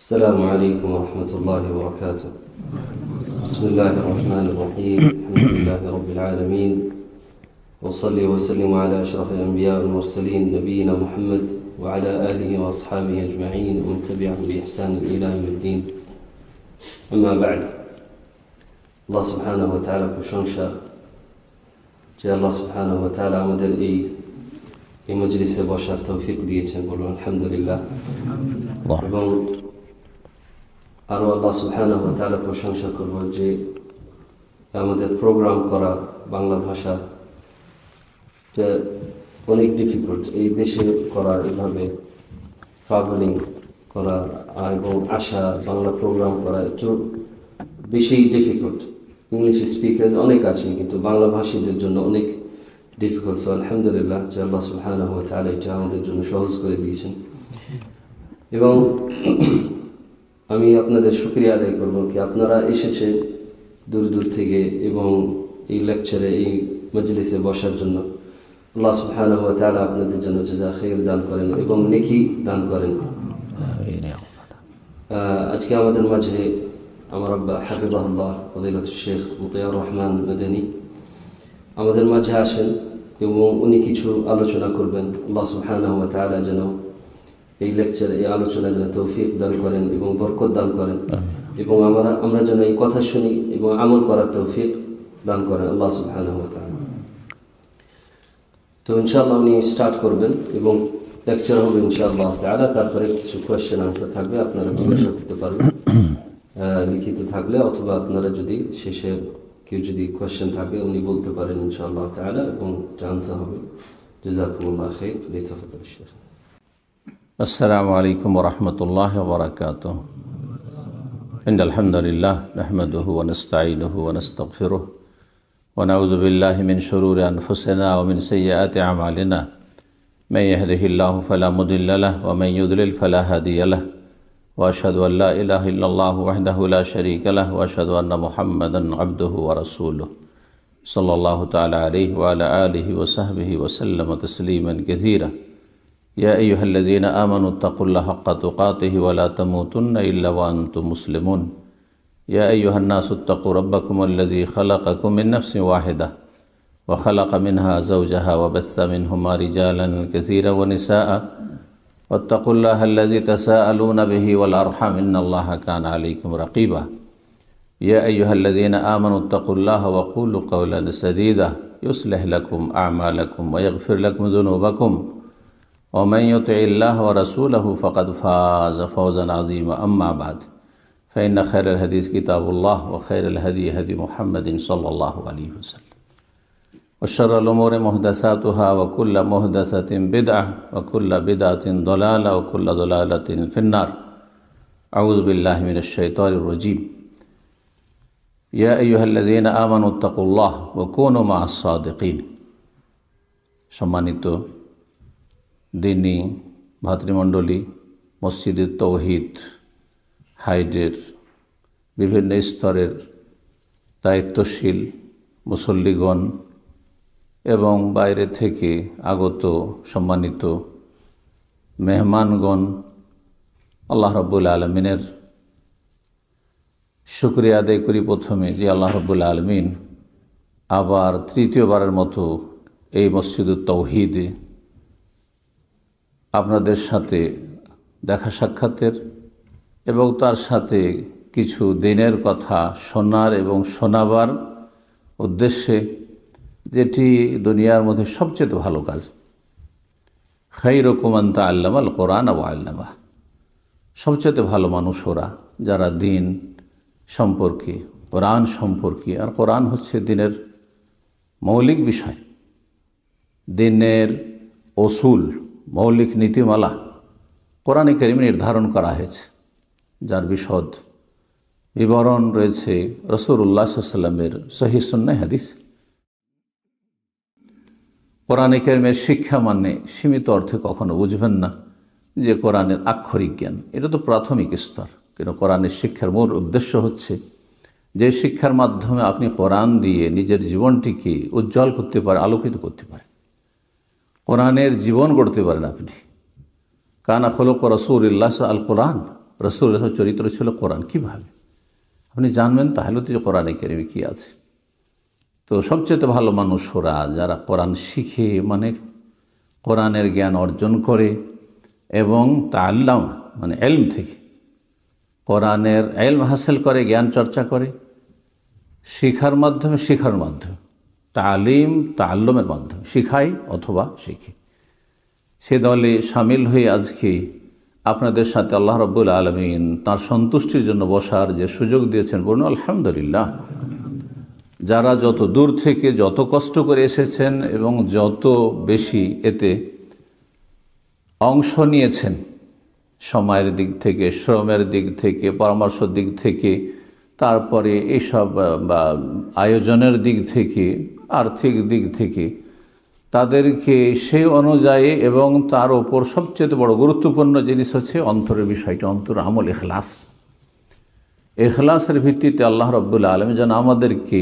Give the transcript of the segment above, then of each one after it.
السلام عليكم ورحمة الله وبركاته. بسم الله الرحمن الرحيم. الحمد لله رب العالمين، وصلي وسلم على أشرف الأنبياء والمرسلين نبينا محمد وعلى آله وأصحابه أجمعين ومن تبعهم بإحسان إلى يوم الدين. أما بعد، الله سبحانه وتعالى প্রশংসা যে আল্লাহ সুবহানাহু ওয়া তাআলা আমাদের এই মজলিসে বসার তৌফিক দিয়েছেন, বলুন আলহামদুলিল্লাহ। এবং আরও আল্লাহ সুবহানাহু ওয়া তাআলা প্রশংসা করব যে আমাদের প্রোগ্রাম করা বাংলা ভাষা অনেক ডিফিকাল্ট, এই দেশে করা, এভাবে ট্রাভেলিং করা এবং আসা, বাংলা প্রোগ্রাম করা একটু বেশি ডিফিকাল্ট। ইংলিশ স্পিকার্স অনেক আছে, কিন্তু বাংলা ভাষীদের জন্য অনেক ডিফিকাল্ট। সো আলহামদুলিল্লাহ যে আল্লাহ সুবহানাহু ওয়া তাআলা এটা আমাদের জন্য সহজ করে দিয়েছেন। এবং আমি আপনাদের শুকরিয়া আদায় করব কি আপনারা এসেছে দূর দূর থেকে এবং এই লেকচারে, এই মজলিসে বসার জন্য। আল্লাহ সুবহানাহু ওয়া তাআলা আপনাদের জন্য জাযা খাইর দান করেন এবং নেকি দান করেন। আজকে আমাদের মাঝে আমার আব্বা হাফিজাহুল্লাহ ফযিলাতুশ শেখ মুতিয়ার রহমান মাদানী আমাদের মাঝে আসেন এবং উনি কিছু আলোচনা করবেন। আল্লাহ সুবহানাহু ওয়া তাআলা যেন এই লেকচার, এই আলোচনা যেন তৌফিক দান করেন এবং বরকত দান করেন এবং আমরা যেন এই কথা শুনি এবং আমল করার তৌফিক দান করেন আল্লাহ সুবহানাহু ওয়া তাআলা। তো ইনশাআল্লাহ উনি স্টার্ট করবেন এবং লেকচার হবে ইনশাআল্লাহ তাআলা। তারপরে কিছু কোয়েশ্চেন আনসার থাকবে, আপনারা জিজ্ঞাসা করতে পারবেন লিখিত থাকলে, অথবা আপনারা যদি শেষে কেউ যদি কোয়েশ্চেন থাকে উনি বলতে পারেন ইনশাআল্লাহ তাআলা এবং আনসার হবে। জাযাকুমুল্লাহ খাইর। লিতাফাদ্দাল শেখ। আসসালামু আলাইকুম ওয়া রাহমাতুল্লাহি ওয়া বারাকাতুহু। ইন্নাল হামদালিল্লাহ নাহমাদুহু ওয়া নাস্তাঈনুহু ওয়া নাস্তাগফিরুহ ওয়া নাউযু বিল্লাহি মিন শুরুরি আনফুসিনা ওয়া মিন সাইয়্যাতি আমালিনা। মান ইয়াহদিহিল্লাহু ফালা মুদিল্লা লাহু ওয়া মান ইউদ্লিল ফালা হাদিয়া লাহু। ওয়া আশহাদু আল্লা ইলাহা ইল্লাল্লাহু ওয়াহদাহু লা শারীকা লাহু ওয়া আশহাদু আন্না মুহাম্মাদান আবদুহু ওয়া রাসূলুহু সাল্লাল্লাহু তাআলা আলাইহি ওয়া আলা আলিহি ওয়া সাহবিহি ওয়া সাল্লামা তাসলিমান কাসীরা। يا أيها الذين آمنوا اتقوا الله حق تقاته ولا تموتن إلا وأنتم مسلمون. يا أيها الناس اتقوا ربكم الذي خلقكم من نفس واحدة وخلق منها زوجها وبث منهما رجالا كثيرا ونساء واتقوا الله الذي تساءلون به والأرحام إن الله كان عليكم رقيبا. يا أيها الذين آمنوا اتقوا الله وقولوا قولا سديدا يصلح لكم أعمالكم ويغفر لكم ذنوبكم ومن يطع الله ورسوله فقد فاز فوزا عظيما. أما بعد، فإن خير الحديث كتاب الله وخير الهدي هدي محمد صلى الله عليه وسلم وشر الأمور محدثاتها وكل محدثة بدعة وكل بدعة ضلالة وكل ضلالة في النار. أعوذ بالله من الشيطان الرجيم. يا أيها الذين آمنوا اتقوا الله وكونوا مع الصادقين. সম্মানিত দিনী ভাতৃমণ্ডলী, মসজিদে তৌহিদ হাইডের বিভিন্ন স্তরের দায়িত্বশীল মুসল্লিগণ এবং বাইরে থেকে আগত সম্মানিত মেহমানগণ, আল্লাহ রাব্বুল আলামিনের শুকরিয়া আদায় করি প্রথমে যে আল্লাহ রাব্বুল আলামিন আবার তৃতীয়বারের মতো এই মসজিদে তৌহিদে আপনাদের সাথে দেখা সাক্ষাতের এবং তার সাথে কিছু দিনের কথা শোনার এবং শোনাবার উদ্দেশ্যে, যেটি দুনিয়ার মধ্যে সবচেয়ে ভালো কাজ। খায়রুকুম মান তাআল্লামাল কোরআন ওয়া আল্লামাহ। সবচেয়ে ভালো মানুষ ওরা যারা দিন সম্পর্কে, কোরআন সম্পর্কে, আর কোরআন হচ্ছে দিনের মৌলিক বিষয়, দিনের অসুল, মৌলিক নীতিমালা কোরআনে কারিমে নির্ধারণ করা হয়েছে, যার বিশদ বিবরণ রয়েছে রাসূলুল্লাহ সাল্লাল্লাহু আলাইহি ওয়াসাল্লামের সহিহ সুন্নাহ হাদিস। কোরআনে কারিমের শিক্ষা মানে সীমিত অর্থে কখনো বুঝবেন না যে কোরআনের আক্ষরিক জ্ঞান, এটা তো প্রাথমিক স্তর। কিন্তু কোরআনের শিক্ষার মূল উদ্দেশ্য হচ্ছে যে শিক্ষার মাধ্যমে আপনি কোরআন দিয়ে নিজের জীবনটিকে উজ্জ্বল করতে পারেন, আলোকিত করতে পারেন, কোরআনের জীবন গড়তে পারেন। আপনি কানা খলক রাসূলুল্লাহ আল কোরআন, রাসূলুল্লাহর চরিত্র ছিল কোরআন। কীভাবে আপনি জানবেন? তাহলে তো কোরআনে কারিমে কী আছে। তো সবচেয়ে ভালো মানুষ ওরা যারা কোরআন শিখে, মানে কোরআনের জ্ঞান অর্জন করে এবং তাআল্লাম মানে ইলম থেকে কোরআনের ইলম হাসিল করে, জ্ঞান চর্চা করে, শেখার মাধ্যমে তালিম তাআল্লুমের মাধ্যমে শিখায় অথবা শিখে। সে দলে সামিল হয়ে আজকে আপনাদের সাথে আল্লাহ রাব্বুল আলামিন তার সন্তুষ্টির জন্য বসার যে সুযোগ দিয়েছেন, বলুন আলহামদুলিল্লাহ। যারা যত দূর থেকে যত কষ্ট করে এসেছেন এবং যত বেশি এতে অংশ নিয়েছেন, সময়ের দিক থেকে, শ্রমের দিক থেকে, পরামর্শের দিক থেকে, তারপরে এইসব আয়োজনের দিক থেকে, আর্থিক দিক থেকে, তাদেরকে সেই অনুযায়ী এবং তার ওপর সবচেয়ে বড় গুরুত্বপূর্ণ জিনিস হচ্ছে অন্তরের বিষয়টা, অন্তর আমল, এখলাসের ভিত্তিতে আল্লাহ রাব্বুল আলামিন যেন আমাদেরকে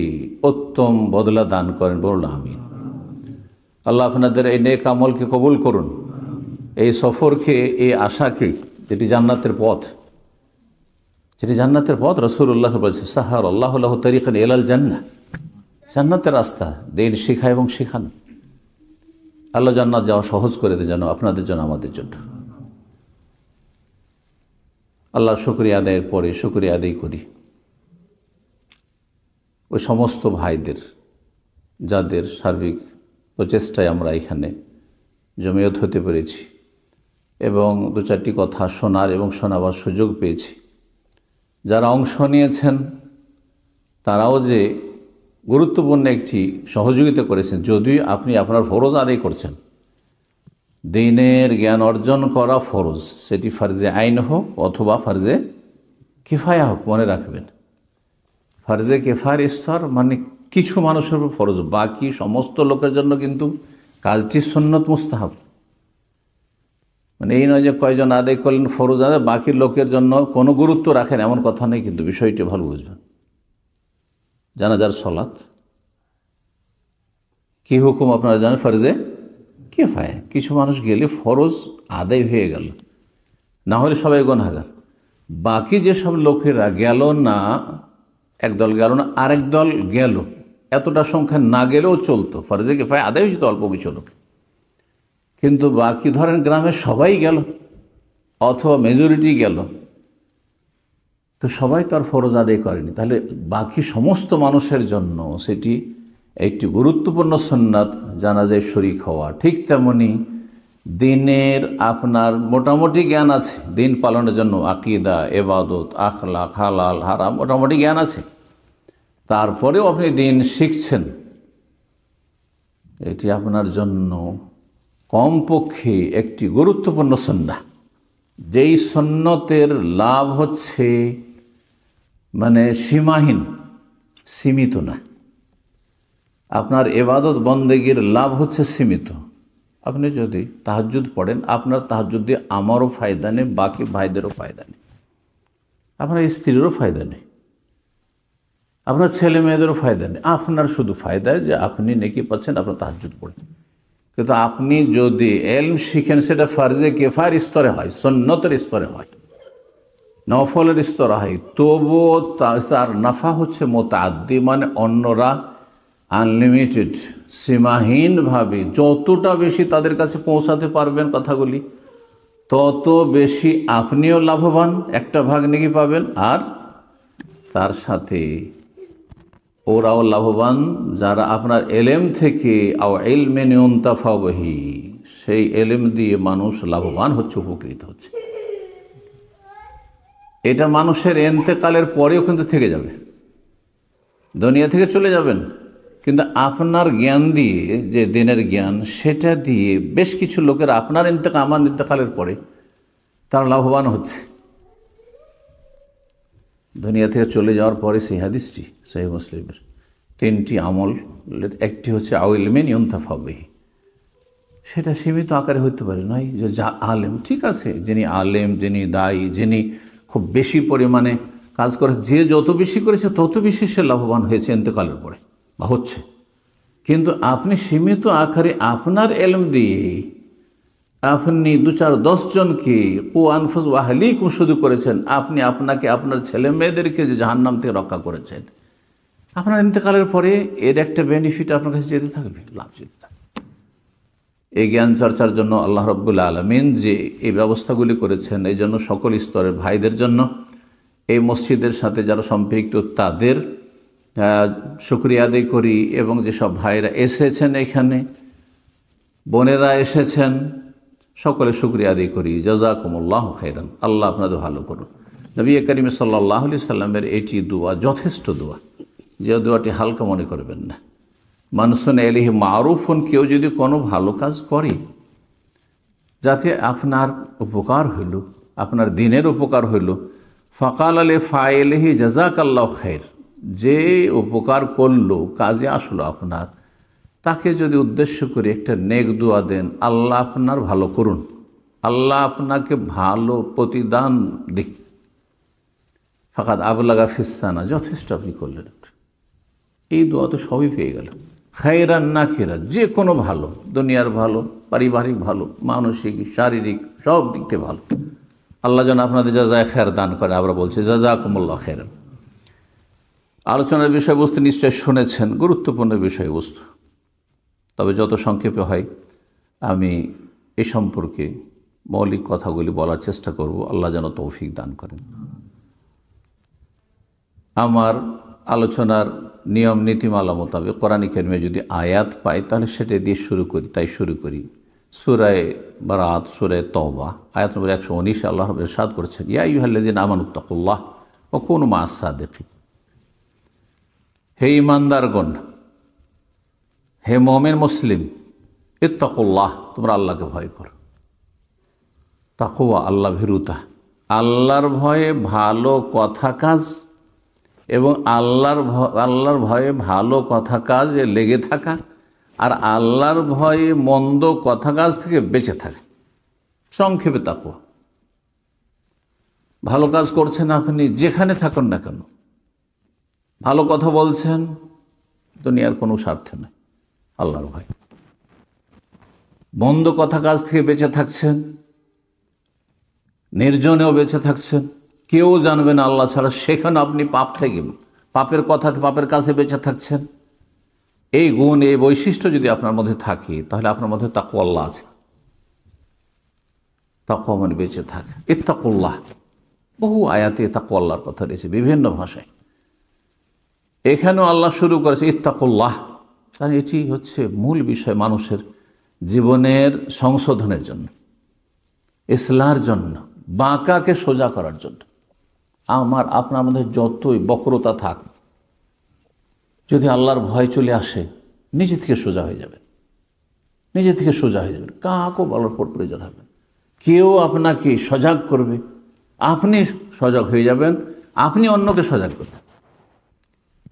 উত্তম বদলা দান করেন, বলুন আমিন। আল্লাহ আপনাদের এই নেক আমলকে কবুল করুন, এই সফরকে, এই আশাকে, যেটি জান্নাতের পথ, রাসূলুল্লাহ বলেছে সাহারাল্লাহু লাহু তারিকান ইলাল জান্নাহ, জান্নাতের রাস্তা দিন শিখা এবং শেখানো। আল্লাহ জান্নাত যাওয়া সহজ করে দেয় যেন আপনাদের জন্য, আমাদের জন্য। আল্লাহর শুকরিয়া আদায়ের পরে শুকরিয়া আদায় করি ওই সমস্ত ভাইদের যাদের সার্বিক প্রচেষ্টায় আমরা এখানে জমিয়ত হতে পেরেছি এবং দু চারটি কথা শোনার এবং শোনাবার সুযোগ পেয়েছি। যারা অংশ নিয়েছেন তারাও যে গুরুত্বপূর্ণ একটি সহযোগিতা করেছেন। যদিও আপনি আপনার ফরজ আদায় করছেন, দ্বীনের জ্ঞান অর্জন করা ফরজ, সেটি ফরজে আইন হোক অথবা ফরজে কিফায়া হোক, মনে রাখবেন ফরজে কিফায়ার স্তর মানে কিছু মানুষের উপর ফরজ, বাকি সমস্ত লোকের জন্য কিন্তু কাজটি সুন্নত মুস্তাহাব। মানে এই নয় যে কয়জন আদায় করলেন ফরজ আদায়, বাকি লোকের জন্য কোনো গুরুত্ব রাখেন, এমন কথা নেই। কিন্তু বিষয়টি ভালো বুঝবেন। জানাজার সলাত কি হুকুম আপনারা জানেন, ফরজে কিফায়া, কিছু মানুষ গেলে ফরজ আদায় হয়ে গেল, না হলে সবাই গুনাহগার। বাকি যেসব লোকেরা গেল না, একদল গেল না, আরেক দল গেল, এতটা সংখ্যা না গেলেও চলতো, ফরজে কিফায়া আদায় হয়ে যেত অল্প কিছু লোক। কিন্তু বাকি ধরেন গ্রামের সবাই গেল অথবা মেজরিটি গেল, তো সবাই তো আর ফরজ আদায় করেনি, তাহলে বাকি সমস্ত মানুষের জন্য সেটি একটি গুরুত্বপূর্ণ সুন্নাত জানাজায় শরীক হওয়া। ঠিক তেমনি দিনের আপনার মোটামুটি জ্ঞান আছে, দিন পালনের জন্য আকীদা, ইবাদত, আখলাক, হালাল হারাম মোটামুটি জ্ঞান আছে, তারপরেও আপনি দিন শিখছেন, এটি আপনার জন্য কমপক্ষে একটি গুরুত্বপূর্ণ সুন্নাহ। যেই সুন্নতের লাভ হচ্ছে মানে সীমাহীন, সীমিত না। আপনার ইবাদত বন্দেগীর লাভ হচ্ছে সীমিত। আপনি যদি তাহাজ্জুদ পড়েন, আপনার তাহাজ্জুদ দিয়ে আমারও ফায়দা নেই, বাকি ভাইদেরও ফায়দা নেই, আপনার স্ত্রীরও ফায়দা নেই, আপনার ছেলে মেয়েদেরও ফায়দা নেই। আপনার শুধু ফায়দা যে আপনি নেকি পাচ্ছেন আপনার তাহাজ্জুদ পড়েন। কিন্তু আপনি যদি ইলম শিখেন, সেটা ফরজে কিফায়ার স্তরে হয়, সুন্নতের স্তরে হয়, নফলের স্তরে হয়, তবুও তার নাফা হচ্ছে মুতাআদ্দি, মানে অন্যরা আনলিমিটেড, সীমাহীনভাবে যতটা বেশি তাদের কাছে পৌঁছাতে পারবেন কথাগুলি, তত বেশি আপনিও লাভবান, একটা ভাগ নেকি পাবেন, আর তার সাথে ওরাও লাভবান যারা আপনার এলেম থেকে আও ইলমিন ইউনতাফা বিহি, সেই এলেম দিয়ে মানুষ লাভবান হচ্ছে, উপকৃত হচ্ছে। এটা মানুষের ইন্তেকালের পরেও কিন্তু থেকে যাবে, দুনিয়া থেকে চলে যাবেন, কিন্তু আপনার জ্ঞান দিয়ে, যে দিনের জ্ঞান, সেটা দিয়ে বেশ কিছু লোকের আপনার আমার ইন্তেকালের পরে তারা লাভবান হচ্ছে। দুনিয়া থেকে চলে যাওয়ার পরে সেই হাদিসটি সহিহ মুসলিমের 3টি আমলের একটি হচ্ছে আও ইলমিন ইউনতাফা বিহি। সেটা সীমিত আকারে হইতে পারে, নয় যে যা আলেম, ঠিক আছে, যিনি আলেম, যিনি দায়ী, যিনি খুব বেশি পরিমাণে কাজ করে, যে যত বেশি করেছে তত বেশি সে লাভবান হয়েছে ইন্তেকালের পরে বা হচ্ছে। কিন্তু আপনি সীমিত আকারে আপনার এলম দিয়ে আপনি 2-4-10 জনকে কু আনফুস ওয়া আহলিকুম শুধু করেছেন, আপনি আপনাকে আপনার ছেলে মেয়েদেরকে যে জাহান্নাম থেকে রক্ষা করেছেন, আপনার ইন্তেকালের পরে এর একটা বেনিফিট আপনার কাছে যেতে থাকবে, লাভ যেতে থাকবে। এই জ্ঞান চর্চার জন্য আল্লাহ রাব্বুল আলামিন যে এই ব্যবস্থাগুলি করেছেন, এই জন্য সকল স্তরের ভাইদের জন্য, এই মসজিদের সাথে যারা সম্পৃক্ত তাদের শুকরিয়া আদায় করি, এবং যেসব ভাইরা এসেছেন এখানে, বোনেরা এসেছেন, সকলে শুকরিয়া আদায় করি। জাযাকুমুল্লাহু খাইরান, আল্লাহ আপনাদের ভালো করুন। নবী করিম সাল্লাল্লাহু আলাইহি সাল্লামের এটি দোয়া, যথেষ্ট দোয়া, যে দোয়াটি হালকা মনে করবেন না। মানসুন আলাইহি মারুফুন, কেউ যদি কোনো ভালো কাজ করে যাতে আপনার উপকার হইল, আপনার দিনের উপকার হইল, ফাকাল আলী ফাইলিহি জাযাকাল্লাহু খাইর, যে উপকার করলো, কাজে আসলো আপনার, তাকে যদি উদ্দেশ্য করে একটা নেক দোয়া দেন, আল্লাহ আপনার ভালো করুন, আল্লাহ আপনাকে ভালো প্রতিদান দিক। ফাকাদ আবলাগা ফিসানা, যথেষ্ট আপনি করলেন। এই দোয়া তো সবই পেয়ে গেল। খায়রান নাকিরা, যে কোনো ভালো, দুনিয়ার ভালো, পারিবারিক ভালো, মানসিক শারীরিক সব দিক থেকে ভালো, আল্লাহ যেন আপনাদের জাযায়ে খায়র দান করে। আমরা বলছি জাযাকুমুল্লাহু খায়রান। আলোচনার বিষয়বস্তু নিশ্চয় শুনেছেন, গুরুত্বপূর্ণ বিষয়বস্তু, তবে যত সংক্ষেপে হয় আমি এ সম্পর্কে মৌলিক কথাগুলি বলার চেষ্টা করব। আল্লাহ যেন তৌফিক দান করেন। আমার আলোচনার নিয়ম নীতিমালা মোতাবেক কোরআনে কারিমে যদি আয়াত পাই তাহলে সেটা দিয়ে শুরু করি, তাই শুরু করি। সূরা বারাত, সূরা তওবা, আয়াত নম্বর 119 আল্লাহ রাব্বুল ইরশাদ করেছেন, ইয়া আইয়ুহাল্লাযীনা আমানুত্তাকুল্লাহ ওয়া কুনু মা'আস সাদিকিন। হে ঈমানদারগণ, হে মুমিন মুসলিম, ইত্তাকুল্লাহ, তোমরা আল্লাহকে ভয় করো। তাকওয়া, আল্লাহ ভীরুতা, আল্লাহর ভয়ে ভালো কথা কাজ এবং আল্লাহর ভয়ে ভালো কথা কাজে লেগে থাকা, আর আল্লাহর ভয়ে মন্দ কথা কাজ থেকে বেঁচে থাকা, সংক্ষেপে তাকওয়া। ভালো কাজ করছেন আপনি যেখানে থাকুন না কেন, ভালো কথা বলছেন, দুনিয়ার কোনো স্বার্থে নয়, আল্লাহর ভয়। মন্দ কথা কাজ থেকে বেঁচে থাকছেন, নির্জনেও বেঁচে থাকছেন, কেউ জানবে না আল্লাহ ছাড়া, সেখানে আপনি পাপ থেকে, পাপের কথা, পাপের কাছে বেঁচে থাকছেন। এই গুণ, এই বৈশিষ্ট্য যদি আপনার মধ্যে থাকে তাহলে আপনার মধ্যে তাকওয়া আল্লাহ আছে। তাকওয়া মানে বেঁচে থাকে। ইত্তাকুল্লাহ, বহু আয়াতে তাকওয়া আল্লাহর কথা রয়েছে বিভিন্ন ভাষায়। এখানেও আল্লাহ শুরু করেছে ইত্তাকুল্লাহ, কারণ এটি হচ্ছে মূল বিষয় মানুষের জীবনের সংশোধনের জন্য, ইসলাহের জন্য, বাঁকাকে সোজা করার জন্য। আপনার মধ্যে যতই বক্রতা থাক, যদি আল্লাহর ভয় চলে আসে, নিজে থেকে সোজা হয়ে যাবেন, নিজে থেকে সোজা হয়ে যাবেন, কাকেও বলার পর প্রয়োজন হবে। কেউ আপনাকে সজাগ করবে, আপনি সজাগ হয়ে যাবেন, আপনি অন্যকে সজাগ করবেন।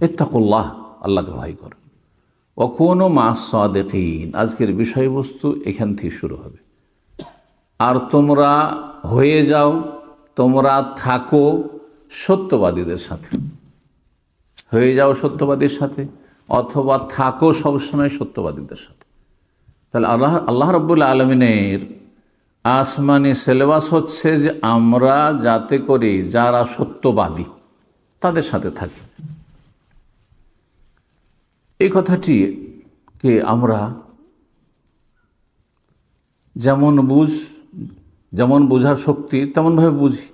ইত্তাকুল্লাহ, আল্লাহকে ভয় করুন। ওয়া কুনু মা'আস সাদিকিন, আজকের বিষয়বস্তু এখান থেকে শুরু হবে। আর তোমরা হয়ে যাও, তোমরা থাকো সত্যবাদীদের সাথে। হয়ে যাও সত্যবাদীর সাথে, অথবা থাকো সবসময় সত্যবাদীদের সাথে। তাহলে আল্লাহ রাব্বুল আলামিনের আসমানি সিলেবাস হচ্ছে যে আমরা যাতে করি যারা সত্যবাদী তাদের সাথে থাকি। এই কথাটিকে আমরা যেমন বোঝার শক্তি তেমনভাবে বুঝি।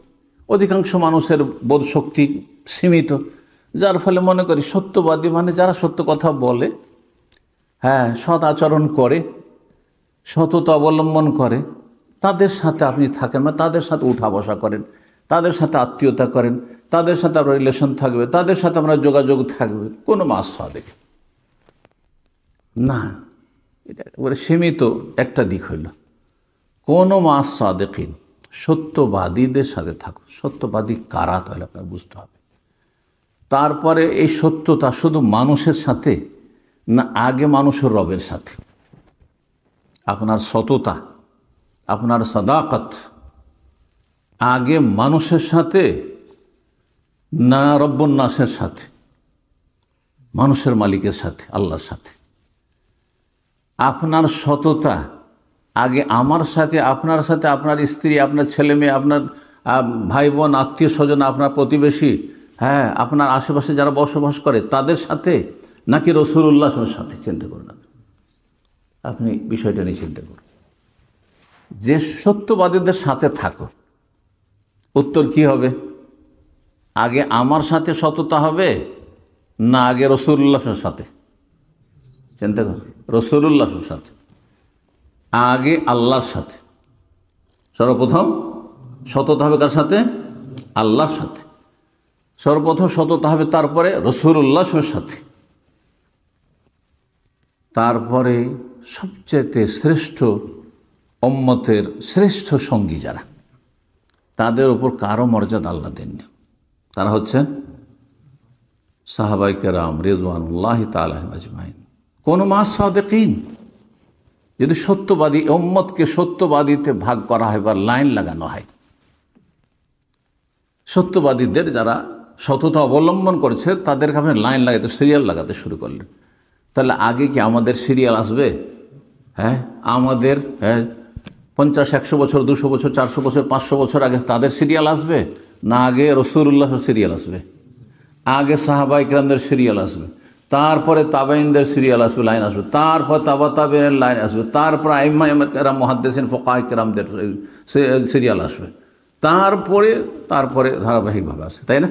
অধিকাংশ মানুষের বোধ শক্তি সীমিত, যার ফলে মনে করি সত্যবাদী মানে যারা সত্য কথা বলে, হ্যাঁ, সৎ আচরণ করে, সততা অবলম্বন করে, তাদের সাথে আপনি থাকেন না, তাদের সাথে উঠা বসা করেন, তাদের সাথে আত্মীয়তা করেন, তাদের সাথে আপনার রিলেশন থাকবে, তাদের সাথে আমরা যোগাযোগ থাকবে। কোনো মাস দেখে না, এটা একেবারে সীমিত একটা দিক হইল। কোনো মাস সাদেকিন, সত্যবাদীদের সাথে থাকুন। সত্যবাদী কারা তাহলে আপনার বুঝতে হবে। তারপরে এই সত্যতা শুধু মানুষের সাথে না, আগে মানুষের রবের সাথে। আপনার সততা, আপনার সাদাকত আগে মানুষের সাথে না রব্বুন নাসের সাথে, মানুষের মালিকের সাথে, আল্লাহর সাথে। আপনার সততা আগে আমার সাথে, আপনার সাথে, আপনার স্ত্রী, আপনার ছেলে মেয়ে, আপনার ভাই বোন, আত্মীয় স্বজন, আপনার প্রতিবেশী, হ্যাঁ, আপনার আশেপাশে যারা বসবাস করে তাদের সাথে, নাকি রাসূলুল্লাহর সাথে? চিন্তা করুন, আপনি বিষয়টা নিয়ে চিন্তা করুন। যে সত্যবাদীদের সাথে থাকো, উত্তর কি হবে? আগে আমার সাথে সততা হবে না আগে রাসূলুল্লাহর সাথে? চিন্তা করুন, রাসূলুল্লাহর সাথে, আগে আল্লাহর সাথে। সর্বপ্রথম সততা হবে কার সাথে? আল্লাহর সাথে। সর্বপ্রথম সততা হবে, তারপরে রাসূলুল্লাহর সাথে, তারপরে সবচেয়ে শ্রেষ্ঠ উম্মতের শ্রেষ্ঠ সঙ্গী যারা, তাদের উপর কারো মর্যাদা আল্লাহ দেননি। তারা হচ্ছেন সাহাবায়ে কেরাম রিজওয়ানুল্লাহি তাআলা আজমাইন। কোন মা সাদিকিন, যদি সত্যবাদী উম্মতকে সত্যবাদীতে ভাগ করা হয় বা লাইন লাগানো হয়, সত্যবাদীদের যারা সততা অবলম্বন করেছে তাদেরকে আপনি লাইন লাগাতে, সিরিয়াল লাগাতে শুরু করলেন, তাহলে আগে কি আমাদের সিরিয়াল আসবে? হ্যাঁ, আমাদের 50-100 বছর, 200 বছর, 400 বছর, 500 বছর আগে তাদের সিরিয়াল আসবে, না আগে রাসূলুল্লাহর সিরিয়াল আসবে? আগে সাহাবায়ে কেরামদের সিরিয়াল আসবে, তারপরে তাবেঈনদের সিরিয়াল আসবে, লাইন আসবে, তারপর তাবা তাবেঈনের লাইন আসবে, তারপর আইম্মায়ে কেরাম, মুহাদ্দিসিন, ফুকাহায়ে কেরামদের সিরিয়াল আসবে, তারপরে ধারাবাহিকভাবে আসে, তাই না?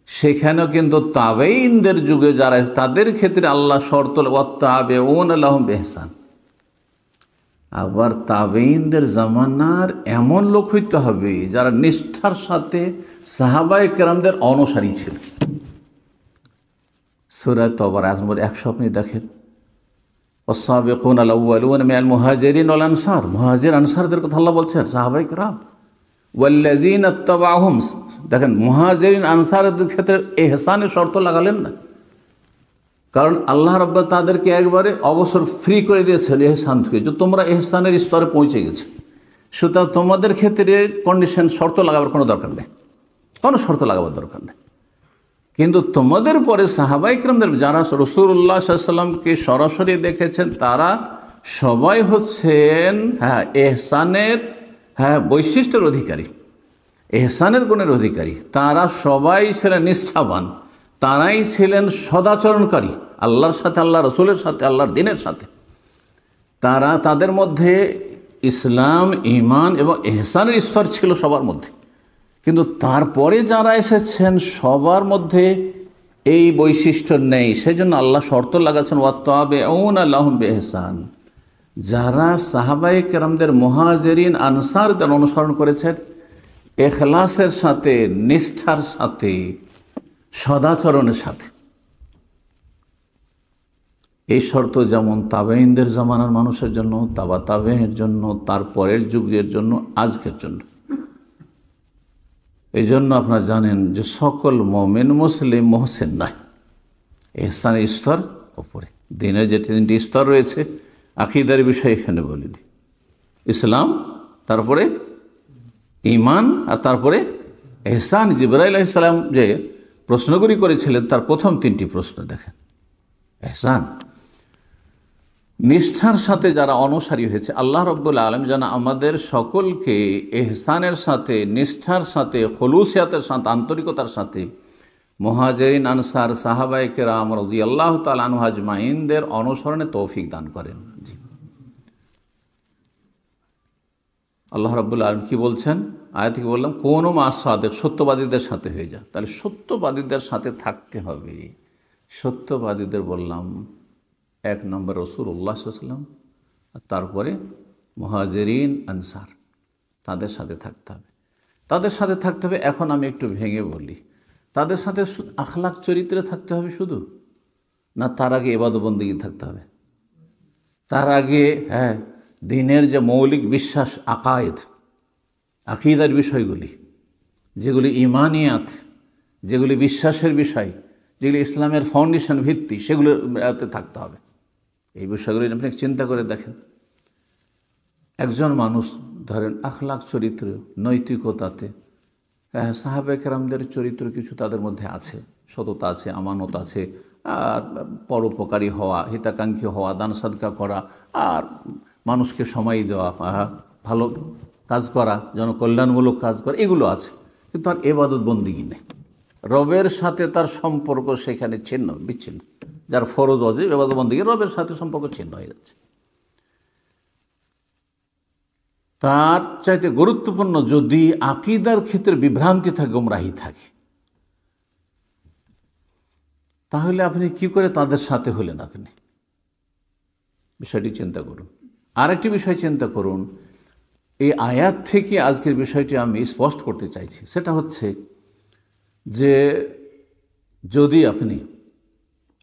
সেখানেও কিন্তু তাবেঈনদের যুগে যারা তাদের ক্ষেত্রে আল্লাহ শর্ত ওয়াত্তাবিউনা লাহুম বিইহসান। আবার তাবেঈনদের জামানার এমন লোক হইতে হবে যারা নিষ্ঠার সাথে সাহাবায়ে কেরামদের অনুসারী ছিল। সূরা তাওবার আয়াত নম্বর 100 আপনি দেখেন, ওয়াস-সাবিকুনাল আউওয়ালুনা মিনাল মুহাজিরিন ওয়াল আনসার, মুহাজির আনসারদের কথা আল্লাহ বলছেন, সাহাবায়ে কেরাম ওয়াল্লাযীনা ইত্তাবাউহুম। দেখেন, মুহাজিরিন আনসারদের ক্ষেত্রে ইহসানের শর্ত লাগালেন না, কারণ আল্লাহ রাব্বুল তাদেরকে একবারে অবসর ফ্রি করে দিয়েছেন ইহসান থেকে, যে তোমরা ইহসানের স্তরে পৌঁছে গেছো, সুতরাং তোমাদের ক্ষেত্রে কন্ডিশন, শর্ত লাগাবার কোনো দরকার নেই, কোনো শর্ত লাগাবার দরকার নেই। কিন্তু তোমাদের পরে সাহাবায়ে কেরামদের যারা রাসূলুল্লাহ সাল্লাল্লাহু আলাইহি ওয়াসাল্লামকে সরাসরি দেখেছেন, তারা সবাই হচ্ছেন ইহসানের বৈশিষ্ট্যের অধিকারী, ইহসানের গুণের অধিকারী। তারা সবাই ছিলেন নিষ্ঠাবান, তারাই ছিলেন সদাচরণকারী আল্লাহর সাথে, আল্লাহ রসুলের সাথে, আল্লাহর দ্বীনের সাথে। তাদের মধ্যে ইসলাম, ঈমান এবং ইহসানের স্তর ছিল সবার মধ্যে। কিন্তু তারপরে যারা এসেছেন সবার মধ্যে এই বৈশিষ্ট্য নেই, সেজন্য আল্লাহ শর্ত লাগাচ্ছেন ওয়াত্তাবিউনা লাহুম বিইহসান। যারা সাহাবায়ে কেরামদের, মুহাজিরিন আনসারদের অনুসরণ করেছেন ইখলাসের সাথে, নিষ্ঠার সাথে, সদাচরণের সাথে, এই শর্ত যেমন তাবেঈনদের জামানার মানুষের জন্য, তাবা তাবেঈনের জন্য, তারপরের যুগের জন্য, আজকের জন্য। এই জন্য আপনারা জানেন যে সকল মুমিন মুসলিম মুহসিন নয়, ইহসানের স্তর উপরে। দিনের যে 3টি স্তর রয়েছে, আকীদার বিষয় এখানে বলিনি, ইসলাম, তারপরে ঈমান, আর তারপরে ইহসান। জিবরাইল আলাইহিস সালাম যে প্রশ্নগুলি করেছিলেন তার প্রথম 3টি প্রশ্ন দেখেন, ইহসান। নিষ্ঠার সাথে যারা অনুসারী হয়েছে, আল্লাহ রাব্বুল আলামিন যেন আমাদের সকলকে ইহসানের সাথে, নিষ্ঠার সাথে, খুলুসিয়াতের সাথে, আন্তরিকতার সাথে মুহাজিরিন, আনসার, সাহাবায়ে কেরাম রাদিয়াল্লাহু তাআলা আনহুম আজমাইনদের অনুসরণে তৌফিক দান করেন। জি, আল্লাহ রাব্বুল আলামিন কি বলছেন? আয়াতে কি বললাম? কোন মা সাদিক, সত্যবাদীদের সাথে হয়ে যা। তাহলে সত্যবাদীদের সাথে থাকতে হবে। সত্যবাদীদের বললাম 1 নম্বর রাসূলুল্লাহ সাল্লাল্লাহু আলাইহি ওয়াসাল্লাম, আর তারপরে মুহাজিরিন আনসার, তাদের সাথে থাকতে হবে। তাদের সাথে থাকতে হবে, এখন আমি একটু ভেঙে বলি, তাদের সাথে আখলাক চরিত্রে থাকতে হবে শুধু, না তার আগে ইবাদত বন্দেগী থাকতে হবে? তার আগে দ্বীনের যে মৌলিক বিশ্বাস, আকায়েদ, আকীদার বিষয়গুলি, যেগুলি ঈমানিয়াত, যেগুলি বিশ্বাসের বিষয়, যেগুলি ইসলামের ফাউন্ডেশন, ভিত্তি, সেগুলোতে থাকতে হবে। এই বিষয়গুলি আপনি চিন্তা করে দেখেন। একজন মানুষ ধরেন আখলাক চরিত্র, নৈতিকতাতে, সাহাবায়ে কেরামদের চরিত্র কিছু তাদের মধ্যে আছে, সততা আছে, আমানত আছে, পরোপকারী হওয়া, হিতাকাঙ্ক্ষী হওয়া, দান সাদকা করা, আর মানুষকে সময় দেওয়া, ভালো কাজ করা, জনকল্যাণমূলক কাজ করা, এগুলো আছে, কিন্তু তার ইবাদত বন্দেগী নেই। রবের সাথে তার সম্পর্ক সেখানে বিচ্ছিন্ন। যার ফরজ ওয়াজিব ইবাদত বন্দেগী, রবের সাথে সম্পর্ক ছিন্ন হয়ে যাচ্ছে। তার চাইতে গুরুত্বপূর্ণ যদি আকীদার ক্ষেত্রে বিভ্রান্তি থাকে, গোমরাহি থাকে, তাহলে আপনি কি করে তাদের সাথে হলেন? আপনি বিষয়টি চিন্তা করুন। আরেকটি বিষয় চিন্তা করুন, এই আয়াত থেকে আজকের বিষয়টি আমি স্পষ্ট করতে চাইছি। সেটা হচ্ছে যে যদি আপনি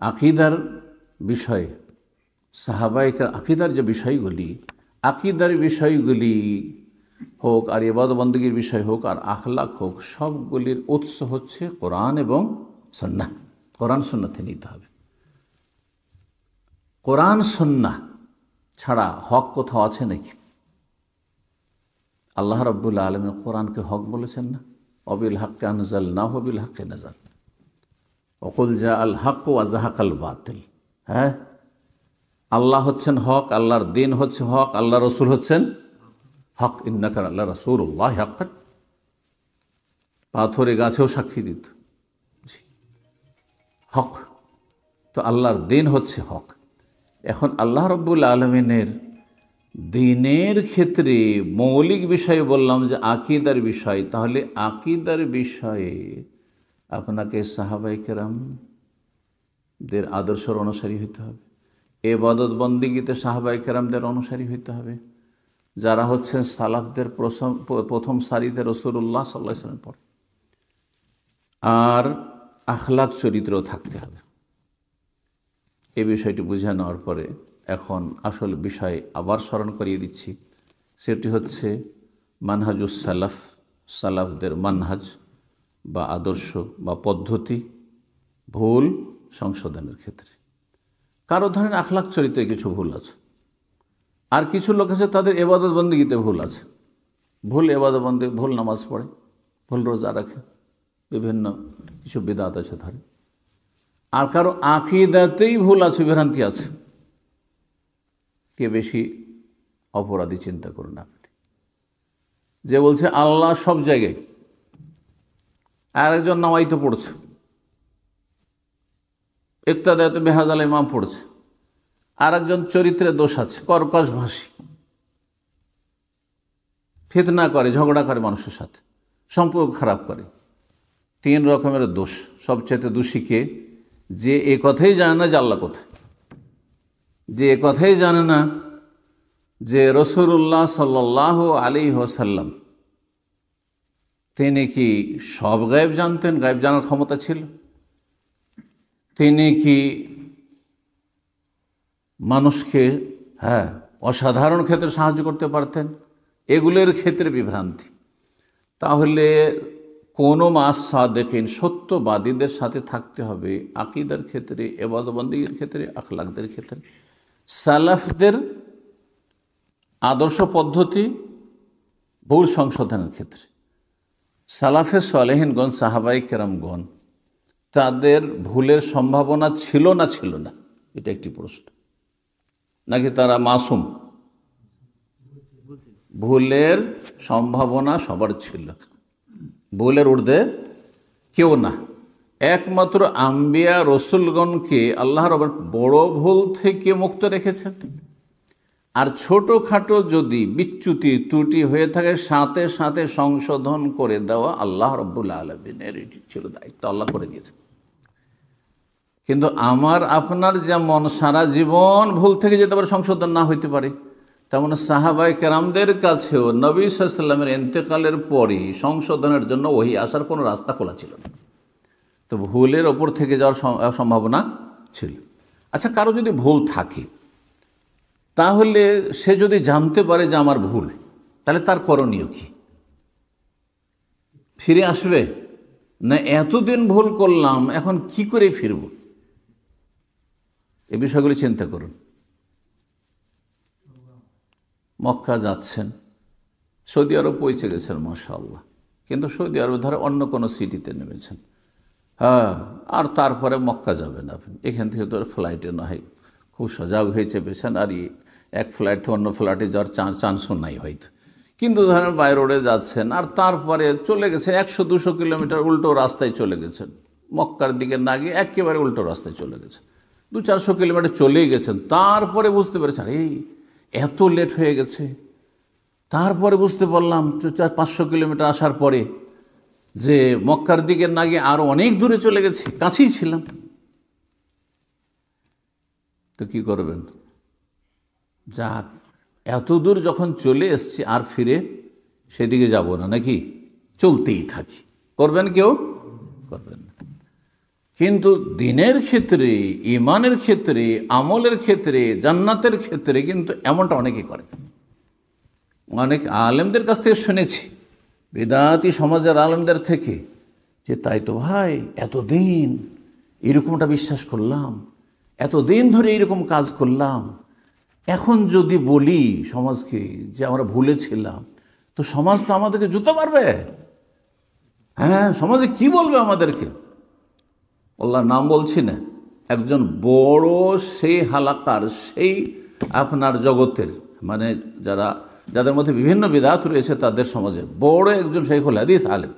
আকীদার বিষয়ে, সাহাবায়ে আকীদার যে বিষয়গুলি, আকীদার বিষয়গুলি হোক, আর ইবাদত বন্দেগীর বিষয় হোক, আর আখলাক হোক, সবগুলির উৎস হচ্ছে কোরআন এবং সুন্নাহ। কোরআন সুন্নাতে নিতে হবে। কোরআন সুন্নাহ ছাড়া হক কোথাও আছে নাকি? আল্লাহ রাব্বুল আলামিন কোরআনকে হক বলেছেন না? ওয়াবিল হাক্কি আনজালনাহু ওয়াবিল হাক্কি নাযাল ওয়াকুল জাআল হাক্কু ওয়া যাহাকাল বাতিল। হ্যাঁ, আল্লাহ হচ্ছেন হক, আল্লাহর দিন হচ্ছে হক, আল্লাহ রসুল হচ্ছেন হক। ইন্নাকা আল্লাহ রাসূলুল্লাহ হাক্কান। পাথরে গাছেও সাক্ষী দিত হক। তো আল্লাহর দিন হচ্ছে হক। এখন আল্লাহ রাব্বুল আলামিনের দিনের ক্ষেত্রে মৌলিক বিষয় বললাম যে আকীদার বিষয়, তাহলে আকীদার বিষয়ে আপনাকে সাহাবায়ে কেরামদের আদর্শের অনুসারী হতে হবে। ইবাদত বন্দেগীতে সাহাবায়ে কেরামদের অনুসারী হতে হবে, যারা হচ্ছেন সালাফদের প্রথম সারিতে রাসূলুল্লাহ সাল্লাল্লাহু আলাইহি ওয়াসাল্লাম পড়ে। আর আখলাক চরিত্র থাকতে হবে। এই বিষয়টি বুঝে নেওয়ার পরে এখন আসল বিষয় আবার স্মরণ করিয়ে দিচ্ছি। সেটি হচ্ছে মানহাজুস সালাফ, সালাফদের মানহাজ বা আদর্শ বা পদ্ধতি ভুল সংশোধনের ক্ষেত্রে। কারো ধরেন আখলাক চরিত্রে কিছু ভুল আছে, আর কিছু লোক আছে তাদের ইবাদত বন্দেগীতে ভুল আছে। ভুল ইবাদত বন্দেগী, ভুল নামাজ পড়ে, ভুল রোজা রাখে, বিভিন্ন কিছু বিদআত আছে ধরে। আর কারো আকীদাতেই ভুল আছে, বিভ্রান্তি আছে। কে বেশি অপরাধী চিন্তা করুন আপনি। যে বলছে আল্লাহ সব জায়গায়, আর একজন নামাইতে পড়ছে, ইক্তাদাতে বেহাজাল ইমাম পড়ছে, আর একজন চরিত্রে দোষ আছে, কর্কশ ভাষী, ফিতনা করে, ঝগড়া করে মানুষের সাথে, সম্পর্ক খারাপ করে। 3 রকমের দোষ। সবচেয়ে দোষী কে? যে এ কথাই জানে না যে আল্লাহ কোথায়, যে এ কথাই জানে না যে রাসূলুল্লাহ সাল্লাল্লাহু আলাইহি ওয়াসাল্লাম তিনি কি সব গায়েব জানতেন, গায়েব জানার ক্ষমতা ছিল? তিনি কি মানুষকে অসাধারণ ক্ষেত্রে সাহায্য করতে পারতেন? এগুলোর ক্ষেত্রে বিভ্রান্তি। তাহলে কোনো সাদেকিন, সত্যবাদীদের সাথে থাকতে হবে আকীদার ক্ষেত্রে, ইবাদত বন্দেগীর ক্ষেত্রে, আখলাকদের ক্ষেত্রে। সালাফদের আদর্শ পদ্ধতি ভুল সংশোধনের ক্ষেত্রে। সালাফে সালেহিনগণ, সাহাবায়ে কেরামগণ, তাদের ভুলের সম্ভাবনা ছিল না ছিল না? এটা একটি প্রশ্ন। নাকি তারা মাসুম? ভুলের সম্ভাবনা সবার ছিল, ভুলের ঊর্ধ্বে কেউ না। একমাত্র আম্বিয়া রসুলগণকে আল্লাহ রাব্বুল বড় ভুল থেকে মুক্ত রেখেছেন। আর ছোটোখাটো যদি বিচ্যুতি ত্রুটি হয়ে থাকে সাথে সাথে সংশোধন করে দেওয়া আল্লাহ রাব্বুল আলামিনের এটি ছিল দায়িত্ব, আল্লাহ করে দিয়েছেন। কিন্তু আমার আপনার যেমন সারা জীবন ভুল থেকে যেতে পারে, সংশোধন না হইতে পারে, তেমন সাহাবায়ে কেরামদের কাছেও নবী সাল্লাল্লাহু আলাইহি ওয়াসাল্লামের ইন্তেকালের পরই সংশোধনের জন্য ওহী আসার কোনো রাস্তা খোলা ছিল না। তো ভুলের ওপর থেকে যাওয়ার সম্ভাবনা ছিল। আচ্ছা, কারো যদি ভুল থাকে, তাহলে সে যদি জানতে পারে যে আমার ভুল, তাহলে তার করণীয় কি? ফিরে আসবে না এতদিন ভুল করলাম এখন কি করে ফিরব? এই বিষয়গুলি চিন্তা করুন। মক্কা যাচ্ছেন, সৌদি আরব পৌঁছে গেছেন মাশাআল্লাহ, কিন্তু সৌদি আরব ধরে অন্য কোনো সিটিতে নেমেছেন। আর তারপরে মক্কা যাবেন আপনি। এখান থেকে তো ফ্লাইটে না হয় খুব সজাগ হয়ে চেপেছেন, আর এক ফ্ল্যাট থেকে অন্য ফ্ল্যাটে যাওয়ার চান্সও নাই হয়তো, কিন্তু ধরেন বাই রোডে যাচ্ছেন আর তারপরে চলে গেছে 100-200 কিলোমিটার উল্টো রাস্তায় চলে গেছেন, মক্কার দিকে না গিয়ে একেবারে উল্টো রাস্তায় চলে গেছেন, 200-400 কিলোমিটার চলেই গেছেন, তারপরে বুঝতে পেরেছেন এই এত লেট হয়ে গেছে। তারপরে বুঝতে পারলাম 400-500 কিলোমিটার আসার পরে যে মক্কার দিকে না গিয়ে আরো অনেক দূরে চলে গেছি, কাছেই ছিলাম। তো কি করবেন? যাক, এত দূর যখন চলে এসছি আর ফিরে সেদিকে যাব না, নাকি চলতেই থাকি। করবেন কেউ? করবেন না। কিন্তু দিনের ক্ষেত্রে, ইমানের ক্ষেত্রে, আমলের ক্ষেত্রে, জান্নাতের ক্ষেত্রে কিন্তু এমনটা অনেকেই করে। অনেক আলেমদের কাছ থেকে শুনেছি, বিদাতি সমাজের আলেমদের থেকে, যে তাই তো ভাই এতদিন এরকমটা বিশ্বাস করলাম, এতদিন ধরে এরকম কাজ করলাম, এখন যদি বলি সমাজকে যে আমরা ভুলেছিলাম, তো সমাজ তো আমাদেরকে জুতো মারবে। হ্যাঁ, সমাজে কি বলবে আমাদেরকে? আল্লাহর নাম বলছি না, একজন বড় সেই হালাকার, সেই আপনার জগতের, মানে যাদের মধ্যে বিভিন্ন বিদআত রয়েছে তাদের সমাজে বড় একজন শাইখুল হাদিস আলেম,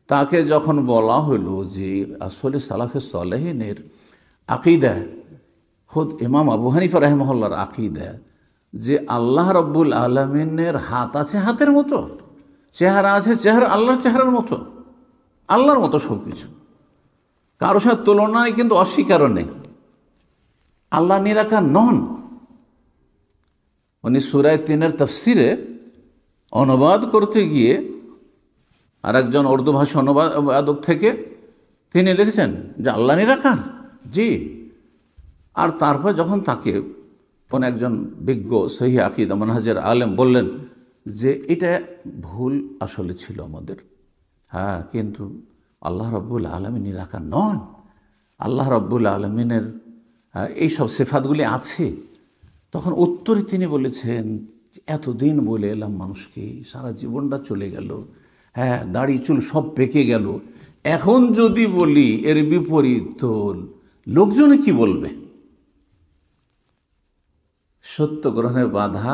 তাকে যখন বলা হইল যে আসলে সালাফে সালেহিনের আকীদা, খুদ ইমাম আবু হানিফা রাহিমাহুল্লাহর আকীদা যে আল্লাহ রাব্বুল আলামিনের হাত আছে হাতের মতো, চেহারা আছে চেহারা আল্লাহর চেহারার মতো, আল্লাহর মতো সব কিছু, কারো সাথে তুলনায় কিন্তু অস্বীকারও নেই, আল্লাহ নিরাকার নন। উনি সূরা 3-এর তাফসিরে অনুবাদ করতে গিয়ে আর একজন উর্দু ভাষা অনুবাদক থেকে তিনি লিখেছেন যে আল্লাহ নিরাকার, জি। আর তারপর যখন তাকে কোন একজন বিজ্ঞ সহিহ আকীদা মানহাজের আলেম বললেন যে এটা ভুল আসলে ছিল আমাদের, হ্যাঁ, কিন্তু আল্লাহ রাব্বুল আলামিন নিরাকার নন, আল্লাহ রাব্বুল আলামিনের এইসব সিফাতগুলি আছে। তখন উত্তরে তিনি বলেছেন, এতদিন বলে এলাম মানুষকে, সারা জীবনটা চলে গেল, হ্যাঁ, দাড়ি চুল সব পেকে গেল, এখন যদি বলি এর বিপরীত, তো লোকজনে কি বলবে? সত্য গ্রহণের বাধা